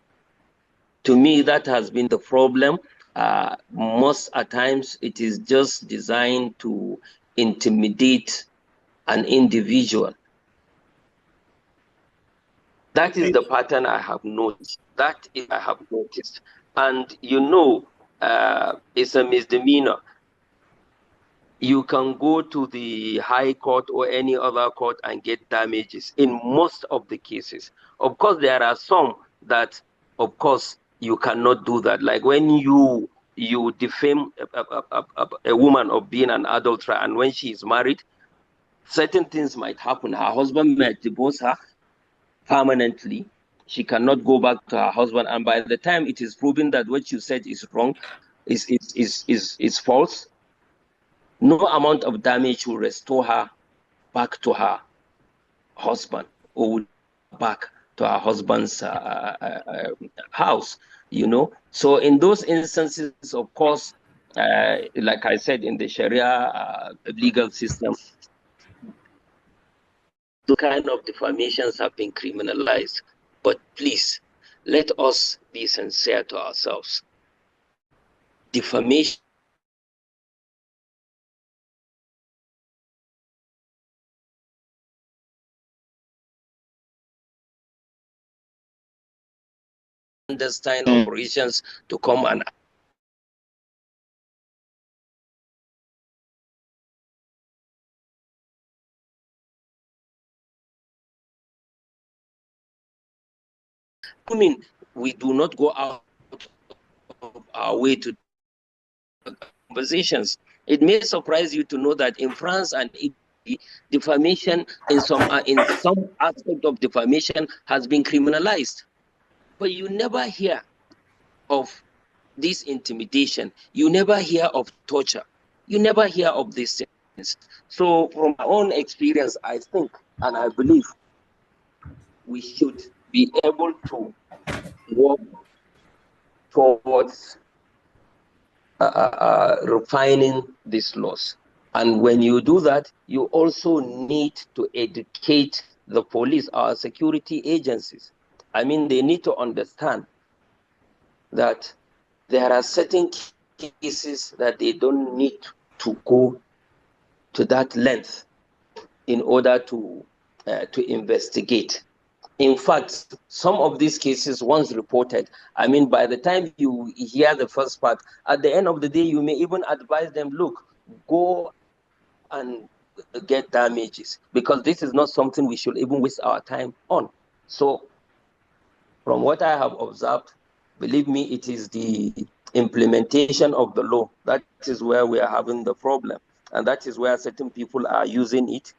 To me, that has been the problem. Most at times, it is just designed to intimidate an individual. That is the pattern I have noticed. And it's a misdemeanor. You can go to the high court or any other court and get damages in most of the cases. Of course, there are some that, of course, you cannot do that. Like when you defame a woman of being an adulterer, and when she is married, certain things might happen. Her husband might divorce her permanently. She cannot go back to her husband, and by the time it is proven that what you said is wrong, is false, no amount of damage will restore her back to her husband or back to her husband's house, So in those instances, of course, like I said, in the Sharia legal system, the kind of defamations have been criminalized. But please, let us be sincere to ourselves. Defamation clandestine operations to come and we do not go out of our way to conversations. It may surprise you to know that in France and Italy, defamation in some aspect of defamation has been criminalized. But you never hear of this intimidation. You never hear of torture. You never hear of these things. So from my own experience, I think and I believe we should be able to work towards refining these laws. And when you do that, you also need to educate the police, our security agencies. I mean, they need to understand that there are certain cases that they don't need to go to that length in order to investigate. In fact, some of these cases, once reported, I mean, by the time you hear the first part, at the end of the day, you may even advise them, look, go and get damages, because this is not something we should even waste our time on. So from what I have observed, believe me, it is the implementation of the law. That is where we are having the problem. And that is where certain people are using it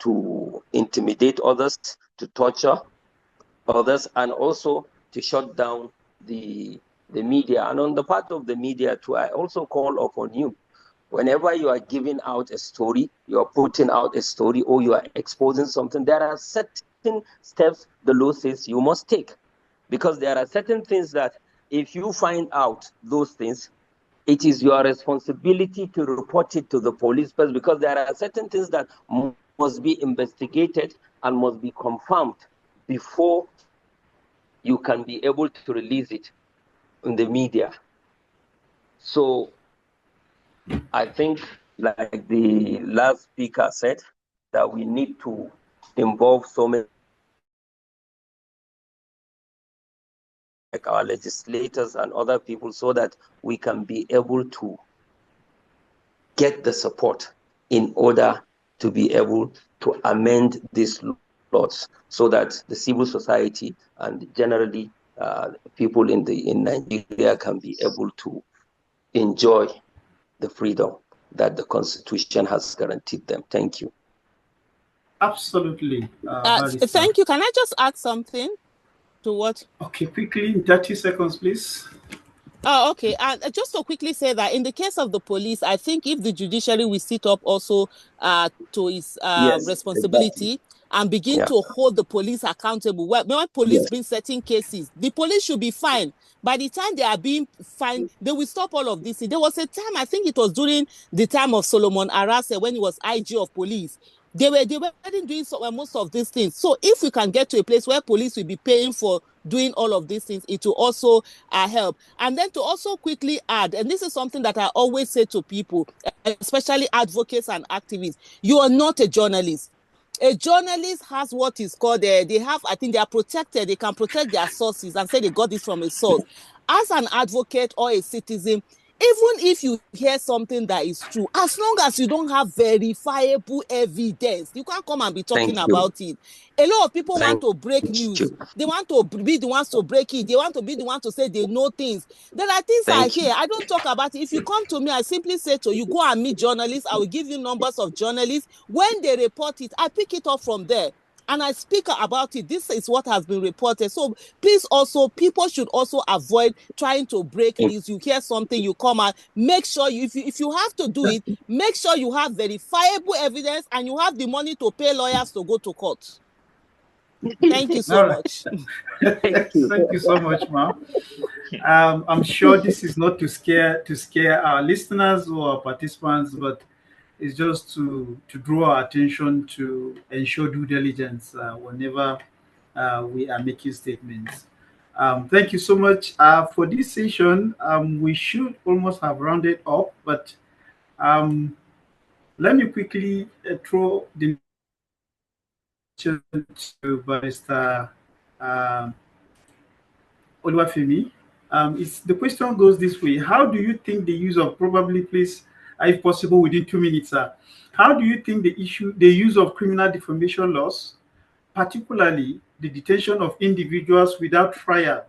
to intimidate others, to torture others, and also to shut down the media. And on the part of the media too, I also call upon you. Whenever you are giving out a story, you are putting out a story, or you are exposing something, there are certain steps the law says you must take. Because there are certain things that if you find out those things, it is your responsibility to report it to the police first, because there are certain things that must be investigated and must be confirmed before you can be able to release it in the media. So I think, like the last speaker said, that we need to involve so many, like our legislators and other people, so that we can be able to get the support in order to be able to amend these laws, so that the civil society and generally people in Nigeria can be able to enjoy the freedom that the Constitution has guaranteed them. Thank you. Absolutely. Thank you. Can I just add something to what? Okay, quickly, in 30 seconds, please. Oh, okay. And just to quickly say that in the case of the police, I think if the judiciary will sit up also to its responsibility, exactly, and begin to hold the police accountable. When police bring certain cases, the police should be fined. By the time they are being fined, they will stop all of this. There was a time, I think it was during the time of Solomon Arase, when he was IG of police. They were doing most of these things. So if we can get to a place where police will be paying for doing all of these things, it will also help. And then to also quickly add, and this is something that I always say to people, especially advocates and activists, you are not a journalist. A journalist has what is called, I think they are protected. They can protect their sources and say they got this from a source. As an advocate or a citizen, even if you hear something that is true, as long as you don't have verifiable evidence, you can't come and be talking about it. A lot of people want to break news. They want to be the ones to break it. They want to be the ones to say they know things. There are things I hear. I don't talk about it. If you come to me, I simply say to you, go and meet journalists. I will give you numbers of journalists. When they report it, I pick it up from there. And I speak about it. This is what has been reported. So please also, people should also avoid trying to break news. You hear something, you come out, make sure if you have to do it, make sure you have verifiable evidence and you have the money to pay lawyers to go to court. Thank you so much. Thank you so much, ma'am. I'm sure this is not to scare our listeners or our participants, but it's just to draw our attention to ensure due diligence whenever we are making statements. Thank you so much for this session. We should almost have rounded up, but let me quickly throw the question to Barrister Oluwafemi. The question goes this way: how do you think the use of, probably please, if possible within 2 minutes, how do you think the use of criminal defamation laws, particularly the detention of individuals without trial,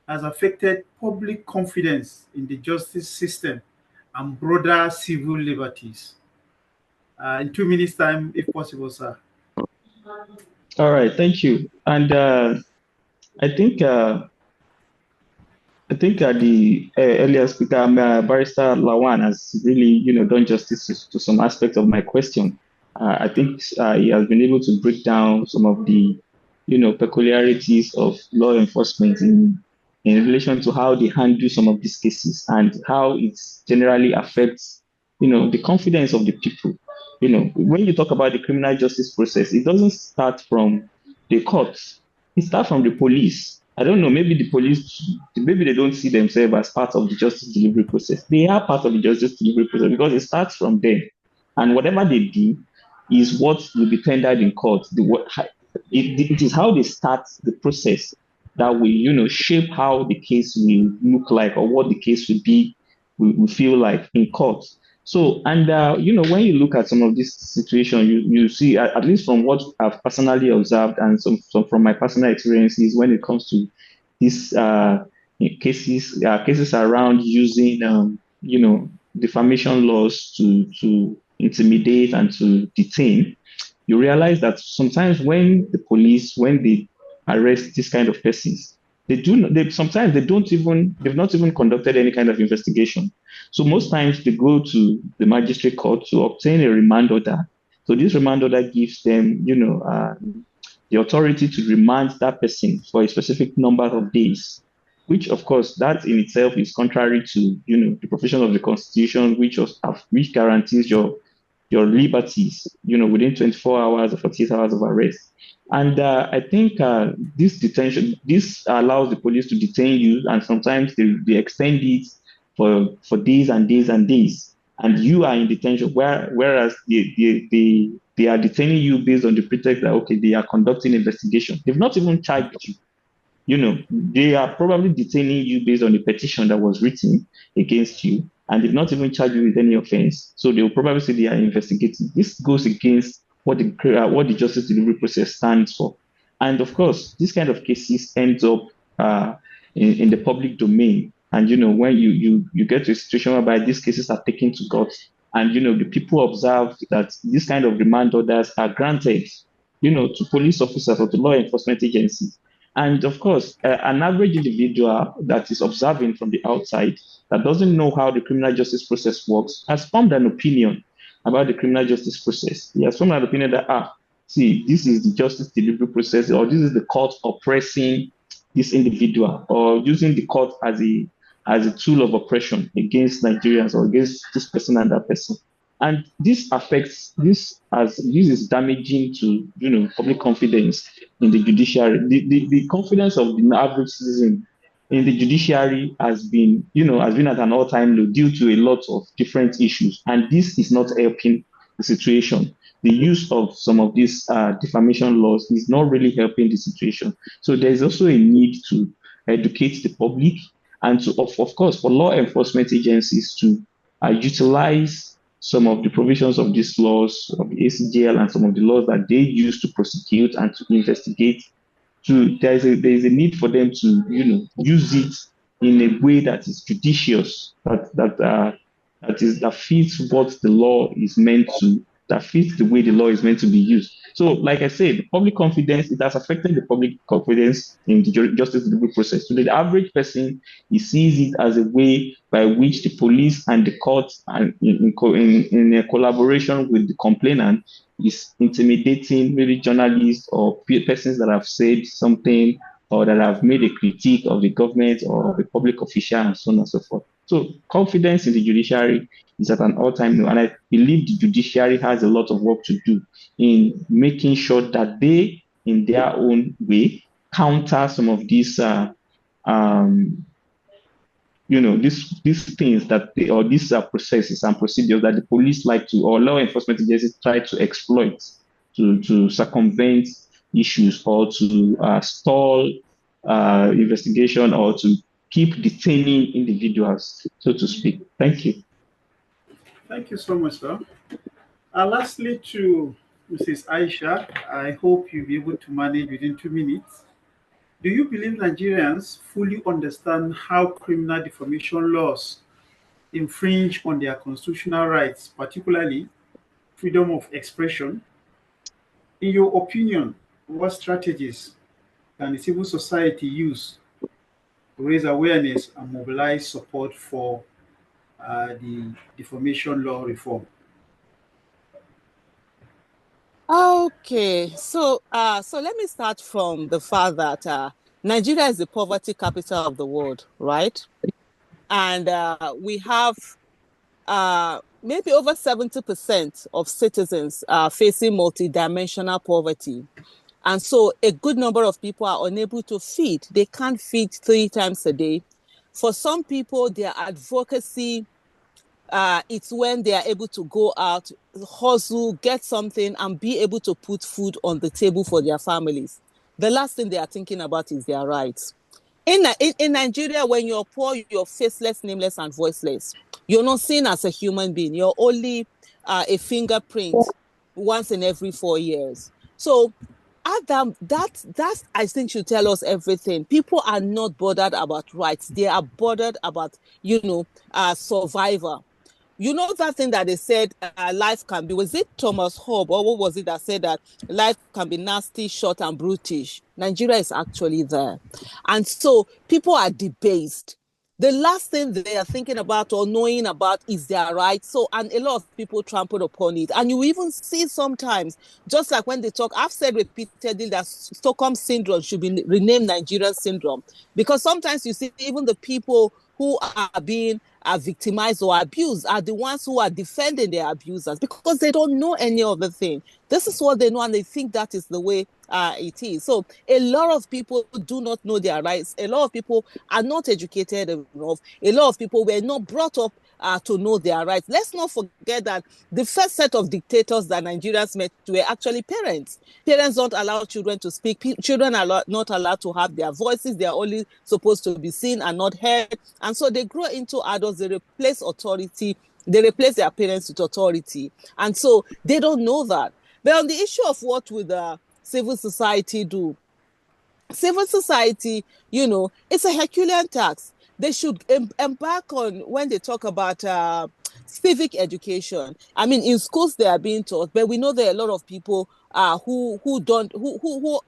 has affected public confidence in the justice system and broader civil liberties? In 2 minutes time, if possible, sir. All right, thank you. And I think the earlier speaker, Barrister Lawan, has really, done justice to some aspects of my question. I think he has been able to break down some of the, peculiarities of law enforcement in relation to how they handle some of these cases and how it generally affects, the confidence of the people. When you talk about the criminal justice process, it doesn't start from the courts. It starts from the police. I don't know, maybe the police, maybe they don't see themselves as part of the justice delivery process. They are part of the justice delivery process because it starts from them. And whatever they do is what will be tendered in court. it is how they start the process that will, you know, shape how the case will look like or what the case will be, will feel like in court. So, and you know, when you look at some of these situations, you see, at least from what I've personally observed and some from my personal experiences, when it comes to these cases around using, you know, defamation laws to intimidate and to detain, you realize that sometimes when the police, when they arrest this kind of persons, sometimes they've not even conducted any kind of investigation. So most times they go to the magistrate court to obtain a remand order. So this remand order gives them, you know, the authority to remand that person for a specific number of days, which of course that in itself is contrary to, you know, the provision of the Constitution, which guarantees your liberties, you know, within 24 hours or 48 hours of arrest. And I think this allows the police to detain you, and sometimes they extend it for days and days and days, and you are in detention. Whereas they are detaining you based on the pretext that, okay, they are conducting investigation. They've not even charged you. You know, they are probably detaining you based on a petition that was written against you, and they've not even charged you with any offense. So they will probably say they are investigating. This goes against what the justice delivery process stands for. And of course, this kind of cases ends up in the public domain. And, you know, when you get to a situation whereby these cases are taken to court, and, you know, the people observe that this kind of remand orders are granted, you know, to police officers or to law enforcement agencies. And of course, an average individual that is observing from the outside, that doesn't know how the criminal justice process works, has formed an opinion about the criminal justice process. He has formed an opinion that, see, this is the justice delivery process, or this is the court oppressing this individual, or using the court as a tool of oppression against Nigerians or against this person and that person. And this is damaging to, you know, public confidence in the judiciary. The confidence of the average citizen in the judiciary has been at an all-time low due to a lot of different issues. And this is not helping the situation. The use of some of these defamation laws is not really helping the situation. So there's also a need to educate the public, and to, of course, for law enforcement agencies to utilize some of the provisions of these laws, of the ACJL, and some of the laws that they use to prosecute and to investigate. There is a need for them to, you know, use it in a way that is judicious, that fits what the law is meant to, that fits the way the law is meant to be used. So, like I said, public confidence, it has affected the public confidence in the justice delivery process. So the average person, he sees it as a way by which the police and the court, and in a collaboration with the complainant, is intimidating maybe journalists or persons that have said something or that have made a critique of the government or a public official, and so on and so forth. So confidence in the judiciary is at an all-time low, and I believe the judiciary has a lot of work to do in making sure that they, in their own way, counter some of these, these things that these processes and procedures that the police like to, or law enforcement agencies try to exploit to circumvent issues, or to stall investigation, or to keep detaining individuals, so to speak. Thank you. Thank you so much, sir. Lastly, to Mrs. Aisha, I hope you'll be able to manage within 2 minutes. Do you believe Nigerians fully understand how criminal defamation laws infringe on their constitutional rights, particularly freedom of expression? In your opinion, what strategies can the civil society use to raise awareness and mobilize support for the defamation law reform? Okay, so let me start from the fact that Nigeria is the poverty capital of the world, right? And we have maybe over 70% of citizens facing multidimensional poverty. And so a good number of people are unable to feed. They can't feed 3 times a day. For some people, their advocacy it's when they are able to go out, hustle, get something, and be able to put food on the table for their families. The last thing they are thinking about is their rights. In Nigeria, when you're poor, you're faceless, nameless, and voiceless. You're not seen as a human being. You're only a fingerprint once in every 4 years. So Adam, that I think should tell us everything. People are not bothered about rights. They are bothered about, survivor. You know that thing that they said life can be, was it Thomas Hobbes or what was it that said that life can be nasty, short, and brutish? Nigeria is actually there. And so people are debased. The last thing they are thinking about or knowing about is their rights. So, and a lot of people trample upon it. And you even see sometimes, just like when they talk, I've said repeatedly that Stockholm Syndrome should be renamed Nigerian Syndrome. Because sometimes you see even the people who are being victimized or abused are the ones who are defending their abusers because they don't know any other thing. This is what they know and they think that is the way it is. So a lot of people do not know their rights. A lot of people are not educated enough. A lot of people were not brought up to know their rights. Let's not forget that the first set of dictators that Nigerians met were actually parents. Parents don't allow children to speak. Children are not allowed to have their voices. They are only supposed to be seen and not heard. And so they grow into adults. They replace authority. They replace their parents with authority. And so they don't know that. But on the issue of what would civil society do, civil society, it's a Herculean task. They should embark on, when they talk about civic education. I mean, in schools they are being taught, but we know there are a lot of people who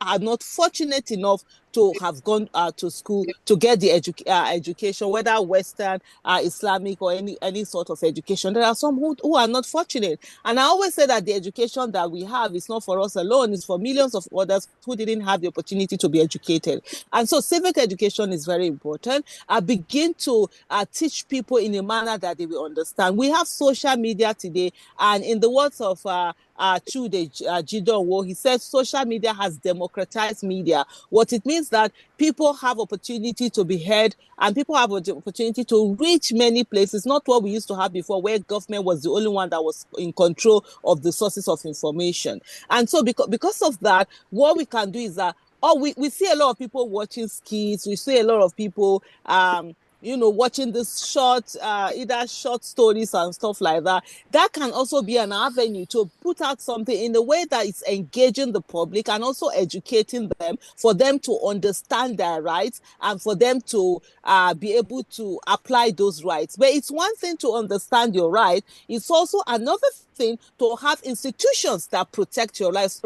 are not fortunate enough to have gone to school to get the education, whether Western, Islamic, or any sort of education. There are some who are not fortunate. And I always say that the education that we have is not for us alone, it's for millions of others who didn't have the opportunity to be educated. And so civic education is very important. Begin to teach people in a manner that they will understand. We have social media today, and in the words of Chude Jidonwo, he said social media has democratized media. What it means that people have opportunity to be heard and people have an opportunity to reach many places, not what we used to have before, where government was the only one that was in control of the sources of information. And so because of that, what we can do is that we see a lot of people watching skits, we see a lot of people watching this either short stories and stuff like that. That can also be an avenue to put out something in a way that is engaging the public and also educating them for them to understand their rights and for them to be able to apply those rights. But it's one thing to understand your right. It's also another thing to have institutions that protect your rights.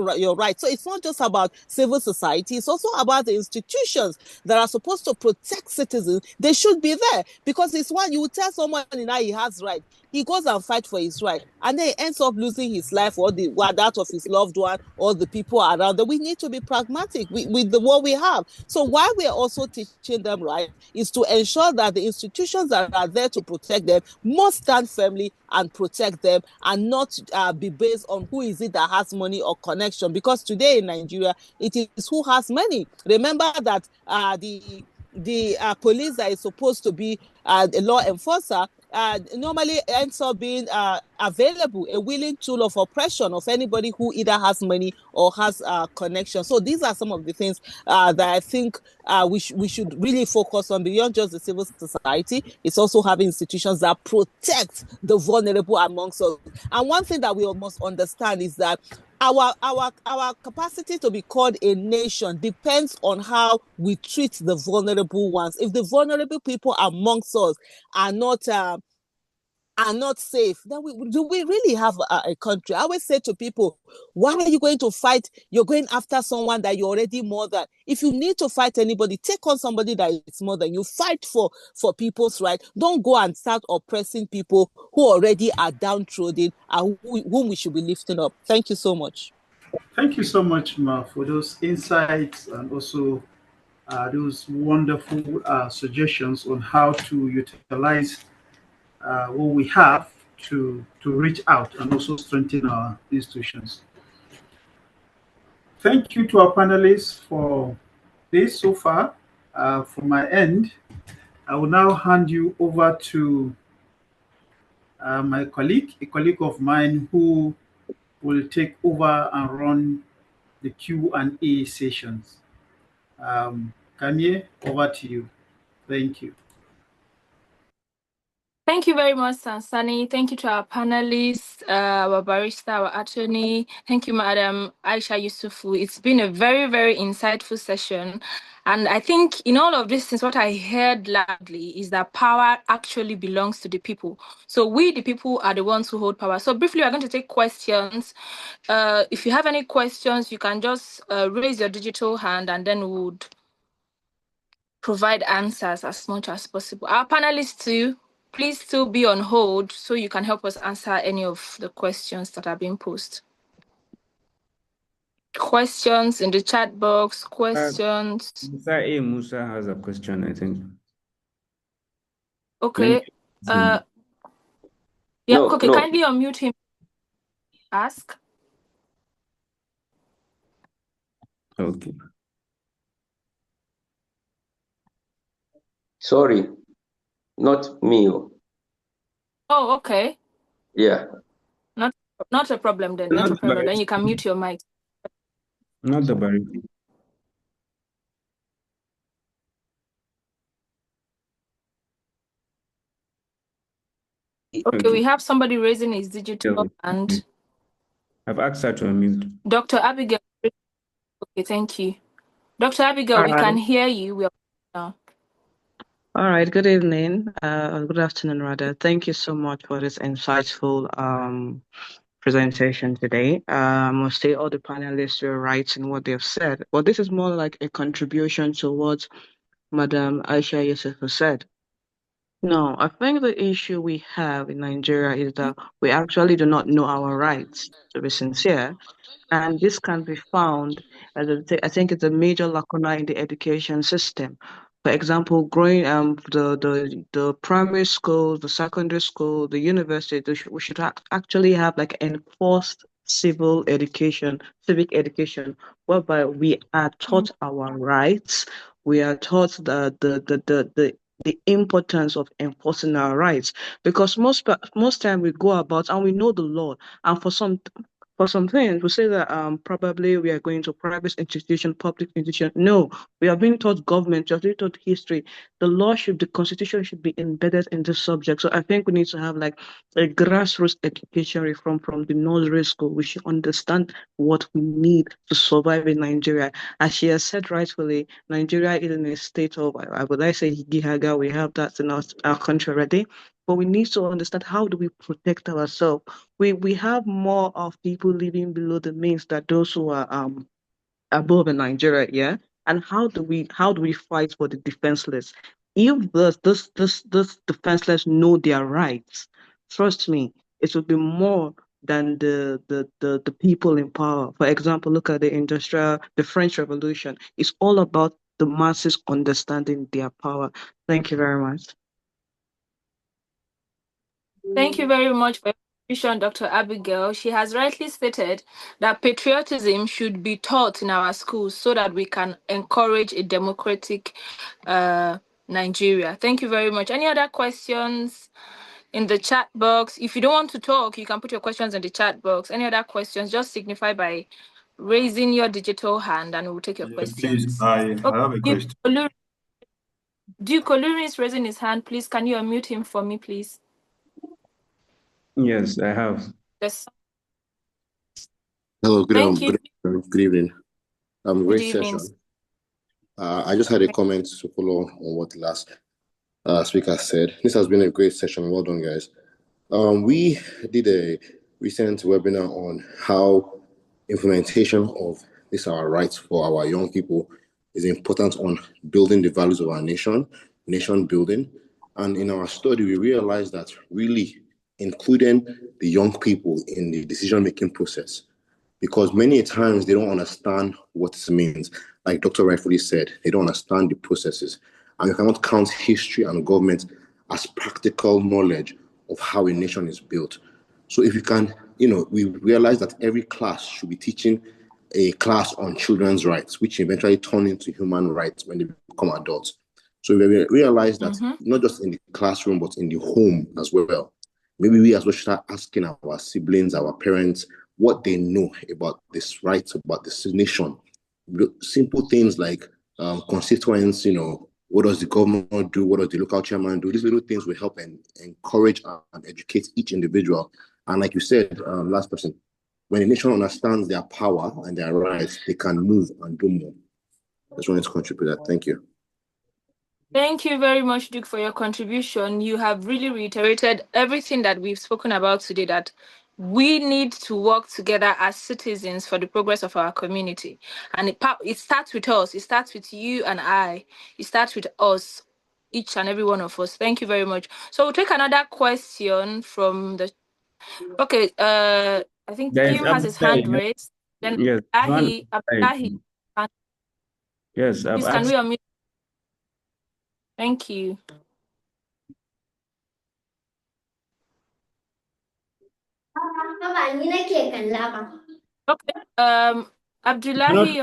So it's not just about civil society. It's also about the institutions that are supposed to protect citizens. They should be there because it's one you tell someone now he has right. He goes and fight for his right, and then he ends up losing his life or that of his loved one or the people around them. We need to be pragmatic with what we have. So while we are also teaching them right, is to ensure that the institutions that are there to protect them must stand firmly and protect them and not be based on who is it that has money or connection. Because today in Nigeria, it is who has money. Remember that the police that is supposed to be a law enforcer normally ends up being available, a willing tool of oppression of anybody who either has money or has connection. So these are some of the things that I think we should really focus on beyond just the civil society. It's also having institutions that protect the vulnerable amongst us. And one thing that we must understand is that our capacity to be called a nation depends on how we treat the vulnerable ones. If the vulnerable people amongst us are not safe, then do we really have a country? I always say to people, why are you going to fight? You're going after someone that you're already more than. If you need to fight anybody, take on somebody that is more than you. Fight for people's right. Don't go and start oppressing people who already are downtrodden and whom we should be lifting up. Thank you so much. Thank you so much, Ma, for those insights and also those wonderful suggestions on how to utilize what we have to reach out and also strengthen our institutions. Thank you to our panelists for this so far. From my end, I will now hand you over to my colleague, a colleague of mine who will take over and run the Q&A sessions. Kanye, over to you. Thank you. Thank you very much, Sansani. Thank you to our panelists, our barrister, our attorney. Thank you, Madam Aisha Yusufu. It's been a very, very insightful session. And I think in all of this, since what I heard loudly is that power actually belongs to the people. So we, the people, are the ones who hold power. So briefly, we're going to take questions. If you have any questions, you can just raise your digital hand and then we would provide answers as much as possible. Our panelists too, please still be on hold so you can help us answer any of the questions that are being posed. Questions in the chat box, questions. Mr. A. Musa has a question, I think. Okay. Yeah, no, okay, no. Kindly unmute him. Ask. Okay. Sorry, not me. Oh, okay. Yeah. Not a problem then. Not a problem. Then you can mute your mic. Not the barrister. Okay, we have somebody raising his digital hand. I've asked her to unmute. Dr. Abigail. Okay, thank you. Dr. Abigail, we can hear you. We are now. All right, good evening. Good afternoon, rather. Thank you so much for this insightful presentation today. I must say all the panelists were right in what they've said, but this is more like a contribution to what Madam Aisha Yusufu said. No, I think the issue we have in Nigeria is that we actually do not know our rights, to be sincere. And this can be found, as I think it's a major lacuna in the education system. For example, growing the primary school, the secondary school, the university, we should actually have like enforced civic education, whereby we are taught our rights. We are taught the importance of enforcing our rights, because most time we go about and we know the law, and for some things, we say that probably we are going to private institution, public institution. No, we are being taught government, we are being taught history. The constitution should be embedded in this subject. So I think we need to have like a grassroots education reform from the nursery school. We should understand what we need to survive in Nigeria. As she has said rightfully, Nigeria is in a state of, I would like to say, Higihaga. We have that in our country already. But we need to understand, how do we protect ourselves? We have more of people living below the means than those who are above in Nigeria, yeah. And how do we fight for the defenseless? If this defenseless know their rights, trust me, it will be more than the people in power. For example, look at the French Revolution. It's all about the masses understanding their power. Thank you very much. Thank you very much for your contribution, Dr. Abigail. She has rightly stated that patriotism should be taught in our schools so that we can encourage a democratic Nigeria. Thank you very much. Any other questions in the chat box? If you don't want to talk, you can put your questions in the chat box. Any other questions, just signify by raising your digital hand and we'll take your questions. Please, I have a question. Duke Oluri is raising his hand. Please, can you unmute him for me, please? Yes, I have. Yes. Hello, good evening. Great evening. session. I just had a comment to follow on what the last speaker said. This has been a great session. Well done, guys. We did a recent webinar on how implementation of our rights for our young people is important on building the values of our nation building. And in our study, we realized that really including the young people in the decision-making process, because many times they don't understand what it means. Like Dr. rightfully said, they don't understand the processes. And you cannot count history and government as practical knowledge of how a nation is built. So if you can, we realize that every class should be teaching a class on children's rights, which eventually turn into human rights when they become adults. So we realize that not just in the classroom, but in the home as well. maybe we as well should start asking our siblings, our parents, what they know about this right, about this nation. Simple things like constituents, what does the governor do? What does the local chairman do? These little things will help and encourage and educate each individual. And like you said, last person, when a nation understands their power and their rights, they can move and do more. I just wanted to contribute that. Thank you. Thank you very much, Duke, for your contribution. You have really reiterated everything that we've spoken about today, that we need to work together as citizens for the progress of our community. And it starts with us. It starts with you and I. It starts with us, each and every one of us. Thank you very much. So we'll take another question from the... Okay, I think There is Kim has his hand raised. Then yes, Abdullahi. Yes, I've Please, can asked. we unmute? Thank you. Okay, Abdullahi,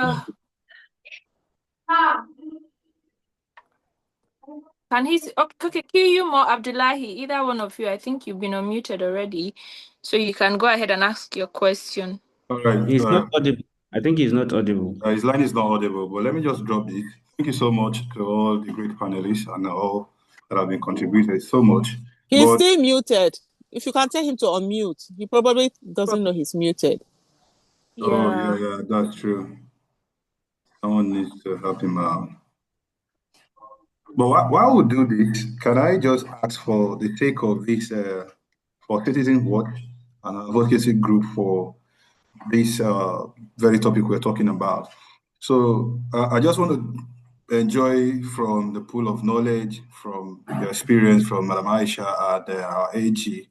can he? Okay, cue you more, Abdullahi. Either one of you. I think you've been unmuted already, so you can go ahead and ask your question. All right. He's not audible. I think he's not audible. His line is not audible, but let me just drop it. Thank you so much to all the great panelists and all that have been contributed so much. He's still muted. If you can tell him to unmute, he probably doesn't know he's muted. Yeah. Oh, yeah, that's true. Someone needs to help him out. But while we do this, can I just ask for the sake of this, for Citizen Watch and advocacy group for this very topic we're talking about. So I just want to enjoy from the pool of knowledge, from your experience, from Madam Aisha and our AG,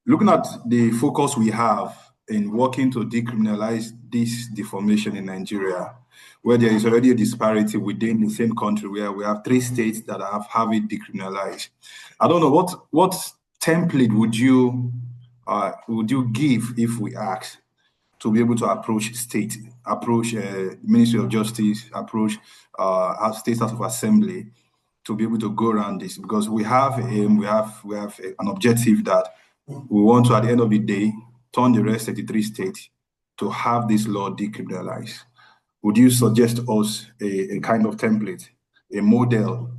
looking at the focus we have in working to decriminalize this deformation in Nigeria, where there is already a disparity within the same country, where we have 3 states that have it decriminalized. I don't know what template would you give if we ask to be able to approach state, approach Ministry of Justice, approach our State House of Assembly, to be able to go around this, because we have an objective that we want to, at the end of the day, turn the rest 33 states to have this law decriminalized. Would you suggest us a kind of template, a model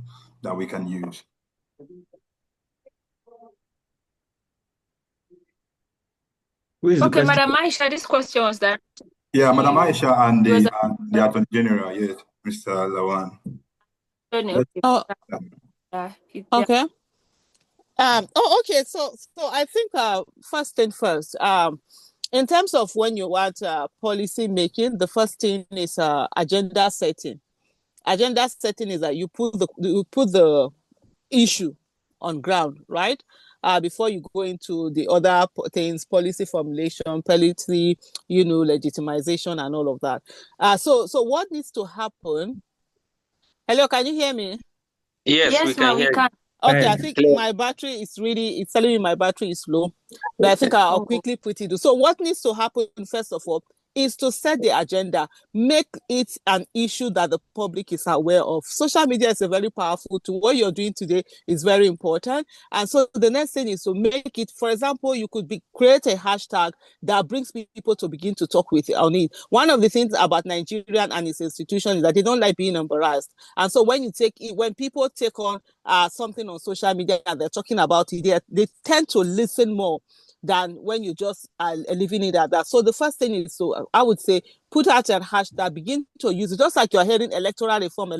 that we can use? Okay, Madam Aisha, this question was that. Yeah, Madam Aisha and the Attorney General, yes, Mr. Lawan. Okay. Okay. So I think first thing first. In terms of when you want policy making, the first thing is agenda setting. Agenda setting is that you put the issue on ground, right? Before you go into the other things, policy formulation, policy, legitimization and all of that. So what needs to happen? Hello, can you hear me? Yes, we can hear you. Okay, I think my battery is it's telling me my battery is low, but I think I'll quickly put it. So what needs to happen, first of all, is to set the agenda, make it an issue that the public is aware of. Social media is a very powerful tool. What you're doing today is very important. And so the next thing is to make it, for example, you could create a hashtag that brings people to begin to talk with on it. One of the things about Nigerian and its institutions is that they don't like being embarrassed. And so when people take on something on social media and they're talking about it, they tend to listen more than when you just are leaving it at that. So the first thing is, I would say, put out a hashtag, begin to use it, just like you're hearing electoral reform.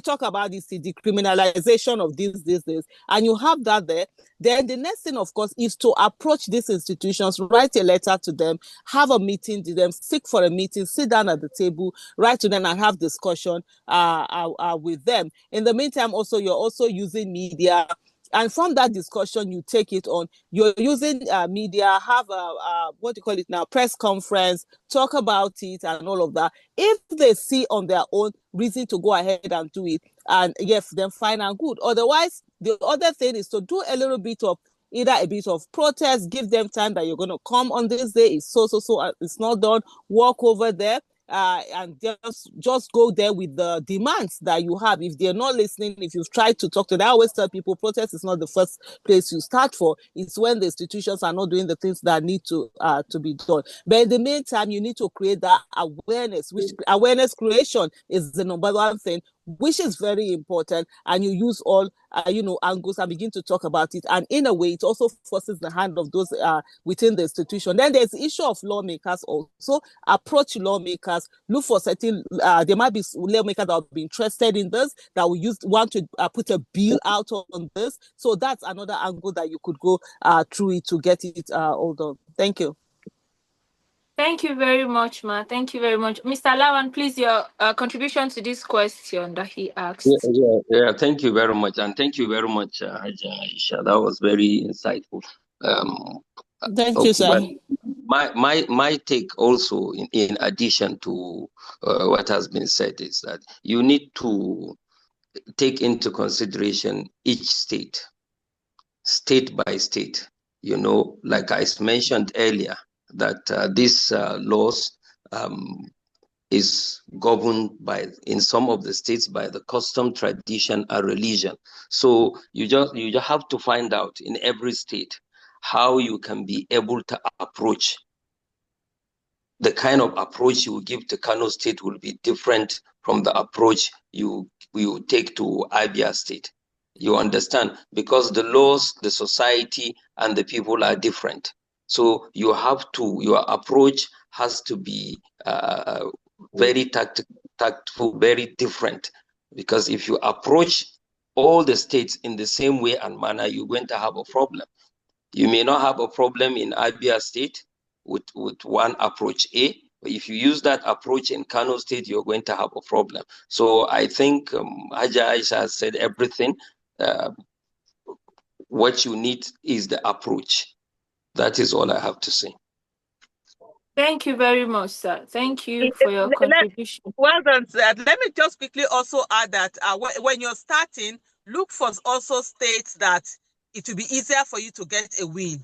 Talk about this, the decriminalization of this, and you have that there. Then the next thing, of course, is to approach these institutions, write a letter to them, have a meeting to them, seek for a meeting, sit down at the table, write to them and have discussion with them. In the meantime, also, you're also using media. And from that discussion, you take it on. You're using media, have a press conference, talk about it and all of that. If they see on their own reason to go ahead and do it, and yes, then fine and good. Otherwise, the other thing is to do a little bit of either a bit of protest, give them time that you're going to come on this day. It's so, it's not done. Walk over there. and just go there with the demands that you have. If they're not listening, if you've tried to talk to them, I always tell people protest is not the first place you start for. It's when the institutions are not doing the things that need to be done. But in the meantime, you need to create that awareness, which awareness creation is the number one thing, which is very important, and you use all angles and begin to talk about it. And in a way, it also forces the hand of those within the institution. Then there's the issue of lawmakers also. Approach lawmakers, look for certain, there might be lawmakers that will be interested in this, that will want to put a bill out on this. So that's another angle that you could go through it to get it all done. Thank you. Thank you very much, Ma. Thank you very much. Mr. Lawan, please, your contribution to this question that he asked. Yeah, thank you very much. And thank you very much, Haja Aisha. That was very insightful. Thank you, sir. My take also, in addition to what has been said, is that you need to take into consideration each state by state. Like I mentioned earlier, that these laws is governed in some of the states by the custom, tradition, and religion. So you just have to find out in every state how you can be able to approach. The kind of approach you give to Kano State will be different from the approach you take to Abia State. You understand? Because the laws, the society, and the people are different. So your approach has to be very tactful, very different. Because if you approach all the states in the same way and manner, you're going to have a problem. You may not have a problem in Abia State with one approach A, but if you use that approach in Kano State, you're going to have a problem. So I think Haja Aisha has said everything. What you need is the approach. That is all I have to say. Thank you very much, sir. Thank you for your contribution. Well done, sir. Let me just quickly also add that when you're starting, look for also states that it will be easier for you to get a win.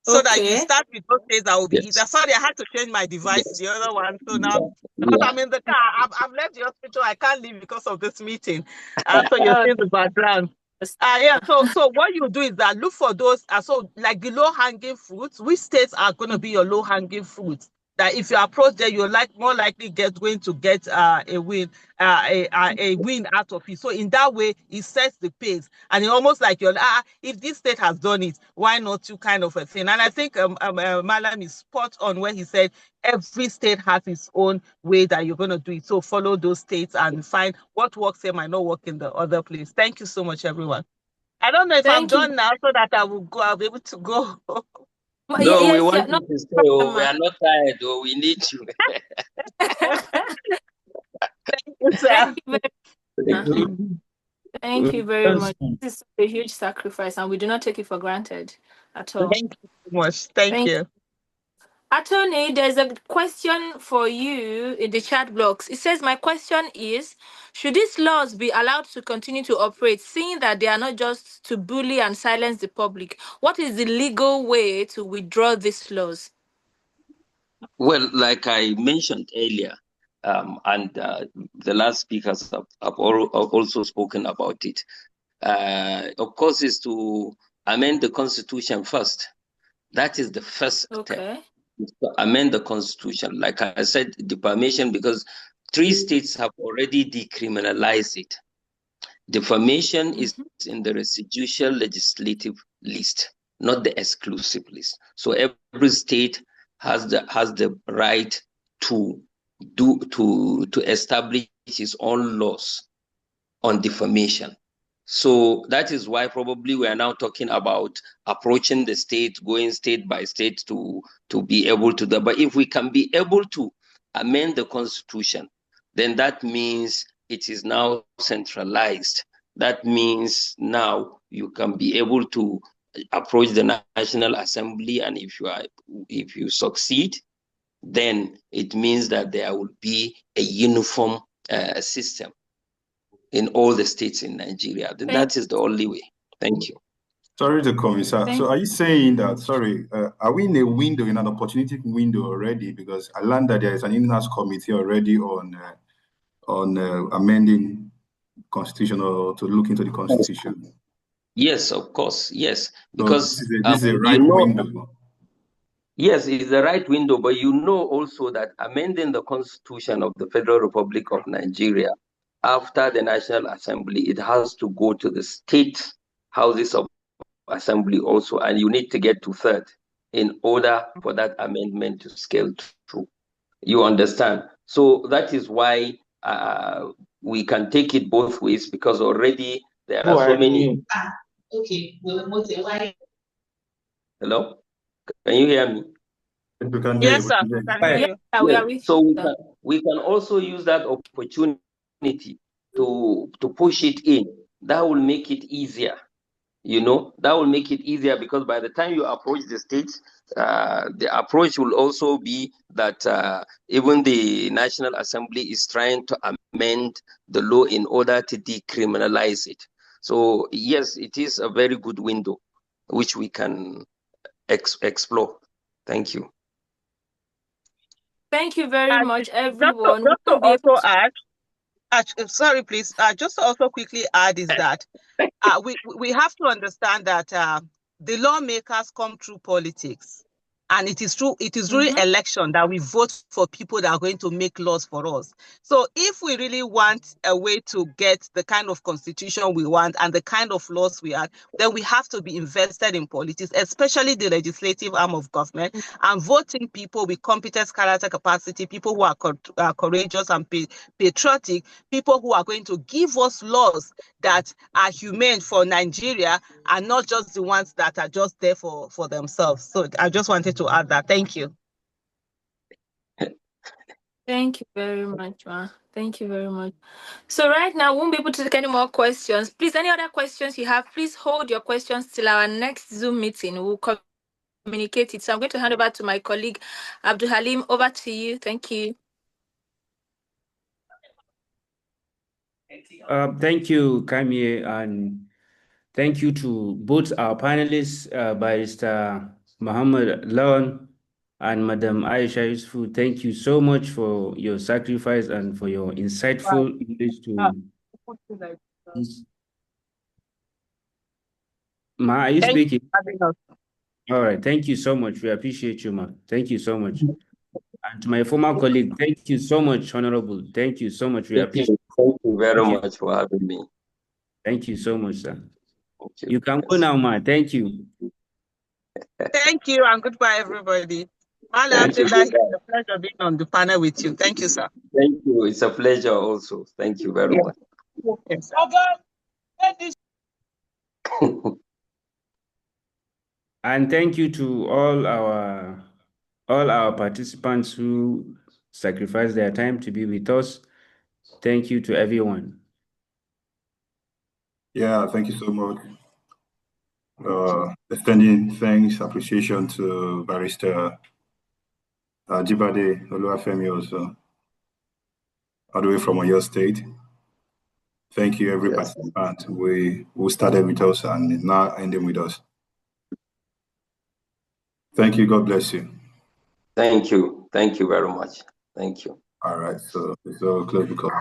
So that you start with those states that will be easier. Sorry, I had to change my device, the other one. So now, because I'm in the car, I've left the hospital. I can't leave because of this meeting. So you're seeing the background. So what you do is that look for those, so like the low-hanging fruits. Which states are going to be your low-hanging fruits? That if you approach there, you're more likely going to get a win, a win out of it. So in that way, it sets the pace, and it's almost like you're if this state has done it, why not you, kind of a thing. And I think Malam is spot on when he said every state has its own way that you're going to do it. So follow those states and find what works here might not work in the other place. Thank you so much, everyone. I don't know if I'm done now, so that I'll be able to go. No, we want you to stay. We are not tired. We need you. Thank you, sir. Thank you very much. This is a huge sacrifice, and we do not take it for granted at all. Thank you so much. Thank you. Attorney, there's a question for you in the chat box. It says, my question is, should these laws be allowed to continue to operate, seeing that they are not just to bully and silence the public? What is the legal way to withdraw these laws? Well, like I mentioned earlier, and the last speakers have also spoken about it, of course, is to amend the Constitution first. That is the first step. To amend the Constitution. Like I said, defamation, because 3 states have already decriminalized it. Defamation is in the residual legislative list, not the exclusive list. So every state has the right to establish its own laws on defamation. So that is why probably we are now talking about approaching the state, going state by state to be able to do. But if we can be able to amend the Constitution, then that means it is now centralized. That means now you can be able to approach the National Assembly, and if you succeed, then it means that there will be a uniform system in all the states in Nigeria. Then that is the only way. Thank you. Sorry to come in, sir. So are you saying that, sorry, are we in a window, in an opportunity window already? Because I learned that there is an in-house committee already on amending constitution or to look into the constitution. Yes, of course, yes. So Because this is a right window. Yes, it's the right window, but you know also that amending the Constitution of the Federal Republic of Nigeria after the National Assembly, it has to go to the state houses of assembly also, and you need to get to third in order for that amendment to scale through. You understand? So that is why we can take it both ways, because already there are so many. Okay. Hello? Can you hear me? Yes, sir. So we can also use that opportunity to push it in. That will make it easier. You know, that will make it easier, because by the time you approach the states, the approach will also be that even the National Assembly is trying to amend the law in order to decriminalize it. So yes, it is a very good window which we can explore. Thank you. Thank you very much, everyone. Just to also add, sorry, please. Just to also quickly add is that we have to understand that the lawmakers come through politics. And it is true, it is really election that we vote for people that are going to make laws for us. So if we really want a way to get the kind of constitution we want and the kind of laws we have, then we have to be invested in politics, especially the legislative arm of government, and voting people with competence, character, capacity, people who are courageous and patriotic, people who are going to give us laws that are humane for Nigeria and not just the ones that are just there for themselves. So I just wanted to add that. Thank you. Thank you very much, Ma. Thank you very much. So right now, we won't be able to take any more questions. Please, any other questions you have, please hold your questions till our next Zoom meeting. We'll communicate it. So I'm going to hand over to my colleague, Abdul Halim. Over to you. Thank you. Thank you, Kamie, and thank you to both our panelists, Barrister Muhammad Lawan and Madam Aisha Yusufu. Thank you so much for your sacrifice and for your insightful English to this. Ma, are you speaking? All right, thank you so much. We appreciate you, Ma. Thank you so much. And to my former colleague, thank you so much, Honorable. Thank you so much. We appreciate it. Thank you very much for having me. Thank you so much, sir. You can go now, Ma. Thank you. Thank you, and goodbye, everybody. It's a pleasure being on the panel with you. Thank you, sir. Thank you. It's a pleasure also. Thank you very much. And thank you to all our participants who sacrificed their time to be with us. Thank you to everyone. Yeah, thank you so much. Extending thanks, appreciation to Barrister Jibade Oluwafemi also, all the way from Oyo State. Thank you, every participant who started with us and now ending with us. Thank you. God bless you. Thank you. Thank you very much. Thank you. All right. So close the call.